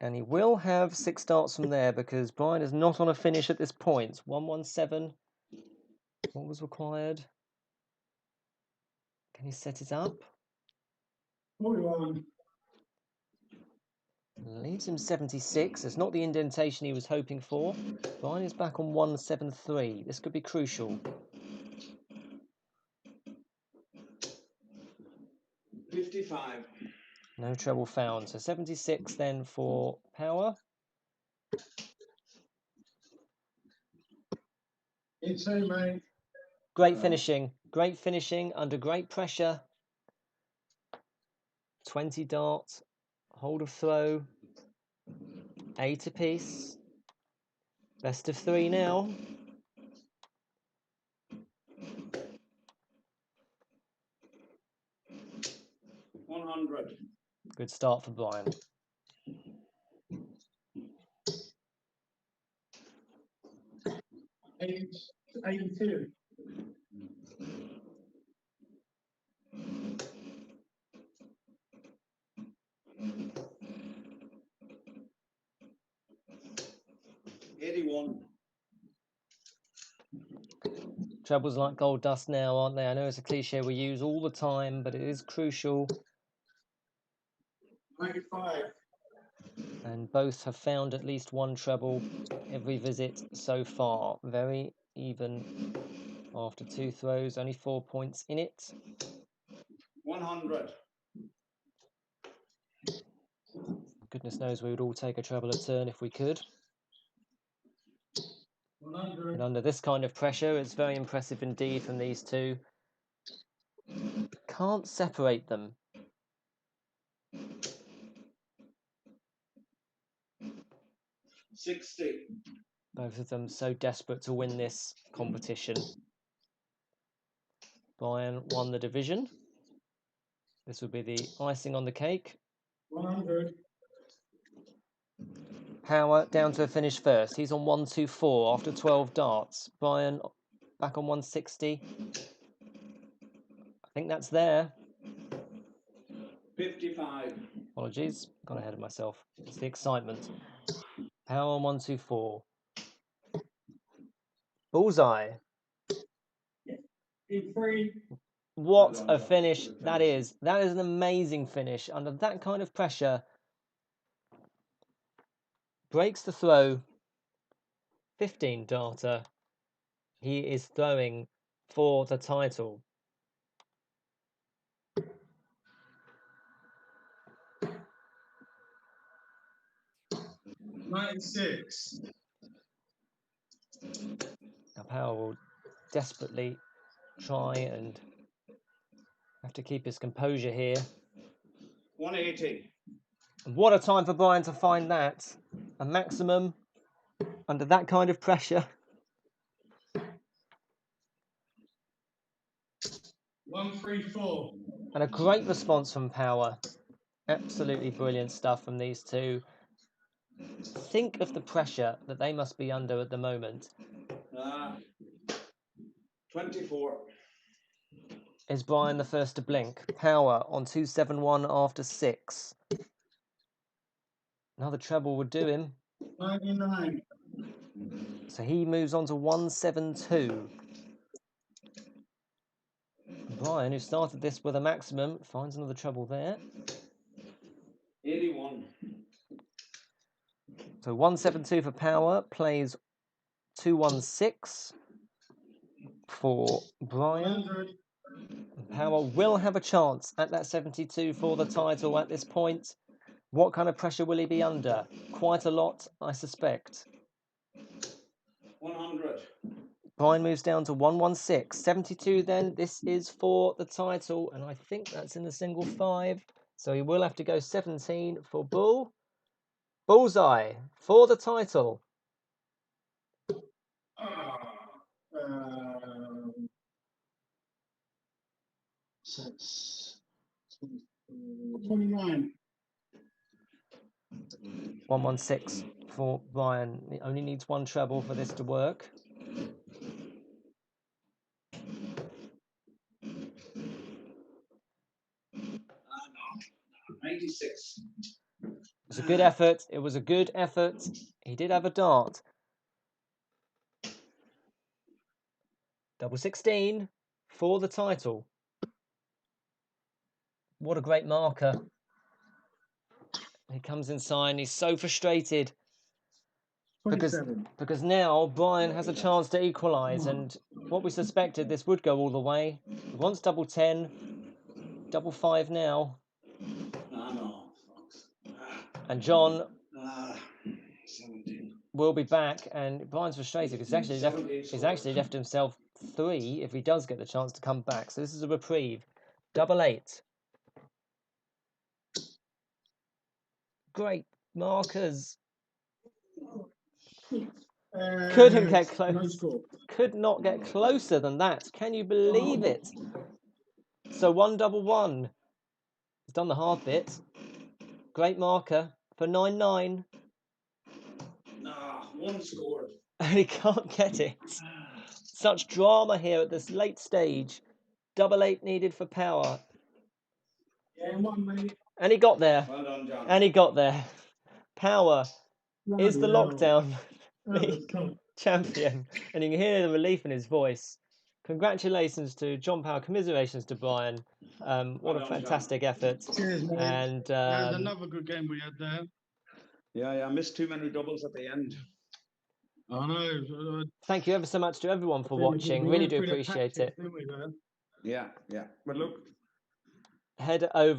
And he will have 6 darts from there because Brian is not on a finish at this point. 117. What was required? Can he set it up? 41. Leaves him 76. It's not the indentation he was hoping for. Brian is back on 173. This could be crucial. 55. No treble found. So 76 then for Power. It's a mate. Great finishing. Great finishing under great pressure. 20 darts. Hold of throw. 8 apiece. Best of 3 now. Good start for Brian. Eight, 82. Trebles like gold dust now, aren't they? I know it's a cliche we use all the time, but it is crucial. 95. And both have found at least one treble every visit so far. Very even after 2 throws, only 4 points in it. 100. Goodness knows we would all take a treble a turn if we could. 100. And under this kind of pressure, it's very impressive indeed from these two. Can't separate them. $60. Both of them so desperate to win this competition. Brian won the division. This would be the icing on the cake. 100. Power down to a finish first. He's on 124 after 12 darts. Brian back on 160. I think that's there. 55. Apologies, got ahead of myself. It's the excitement. Power on 124. Bullseye. 83. What a finish that is. That is an amazing finish under that kind of pressure. Breaks the throw. 15 darter. He is throwing for the title. $96. Now Power will desperately try and have to keep his composure here. 180. And what a time for Brian to find that. A maximum under that kind of pressure. 134. And a great response from Power. Absolutely brilliant stuff from these two. Think of the pressure that they must be under at the moment. 24. Is Brian the first to blink? Power on 271 after 6. Another treble would do him. 99. So he moves on to 172. Brian, who started this with a maximum, finds another treble there. 81. So 172 for Power, plays 216 for Brian. 100. Power will have a chance at that 72 for the title at this point. What kind of pressure will he be under? Quite a lot, I suspect. 100. Brian moves down to 116. 72 then, this is for the title, and I think that's in the single 5. So he will have to go 17 for Bull. Bullseye for the title. 29. 116 for Brian. He only needs one treble for this to work. $86. It was a good effort. It was a good effort. He did have a dart. Double 16 for the title. What a great marker. He comes inside and he's so frustrated. Because now Brian has a chance to equalise, and what we suspected, this would go all the way. He wants double 10, double 5 now. And John 17. will be back, and Brian's frustrated because he's actually left himself 3 if he does get the chance to come back. So this is a reprieve. Double 8. Great markers. Couldn't get close. Could not get closer than that. Can you believe it? So 111. He's done the hard bit. Great marker for 9-9. Nah, one scored. He can't get it. Such drama here at this late stage. 8-8 needed for Power. Yeah, one, mate. And he got there. Well done, John. And he got there. Power is the Bloody hell. lockdown That was league tough. champion. And you can hear the relief in his voice. Congratulations to John Power. Commiserations to Brian. What Well a done, fantastic effort. Cheers, mate. And That was another good game we had there. Yeah, I missed too many doubles at the end. I know. thank you ever so much to everyone for We watching. went Really do through the appreciate tactics, it. didn't we, there? Yeah. But look, Head over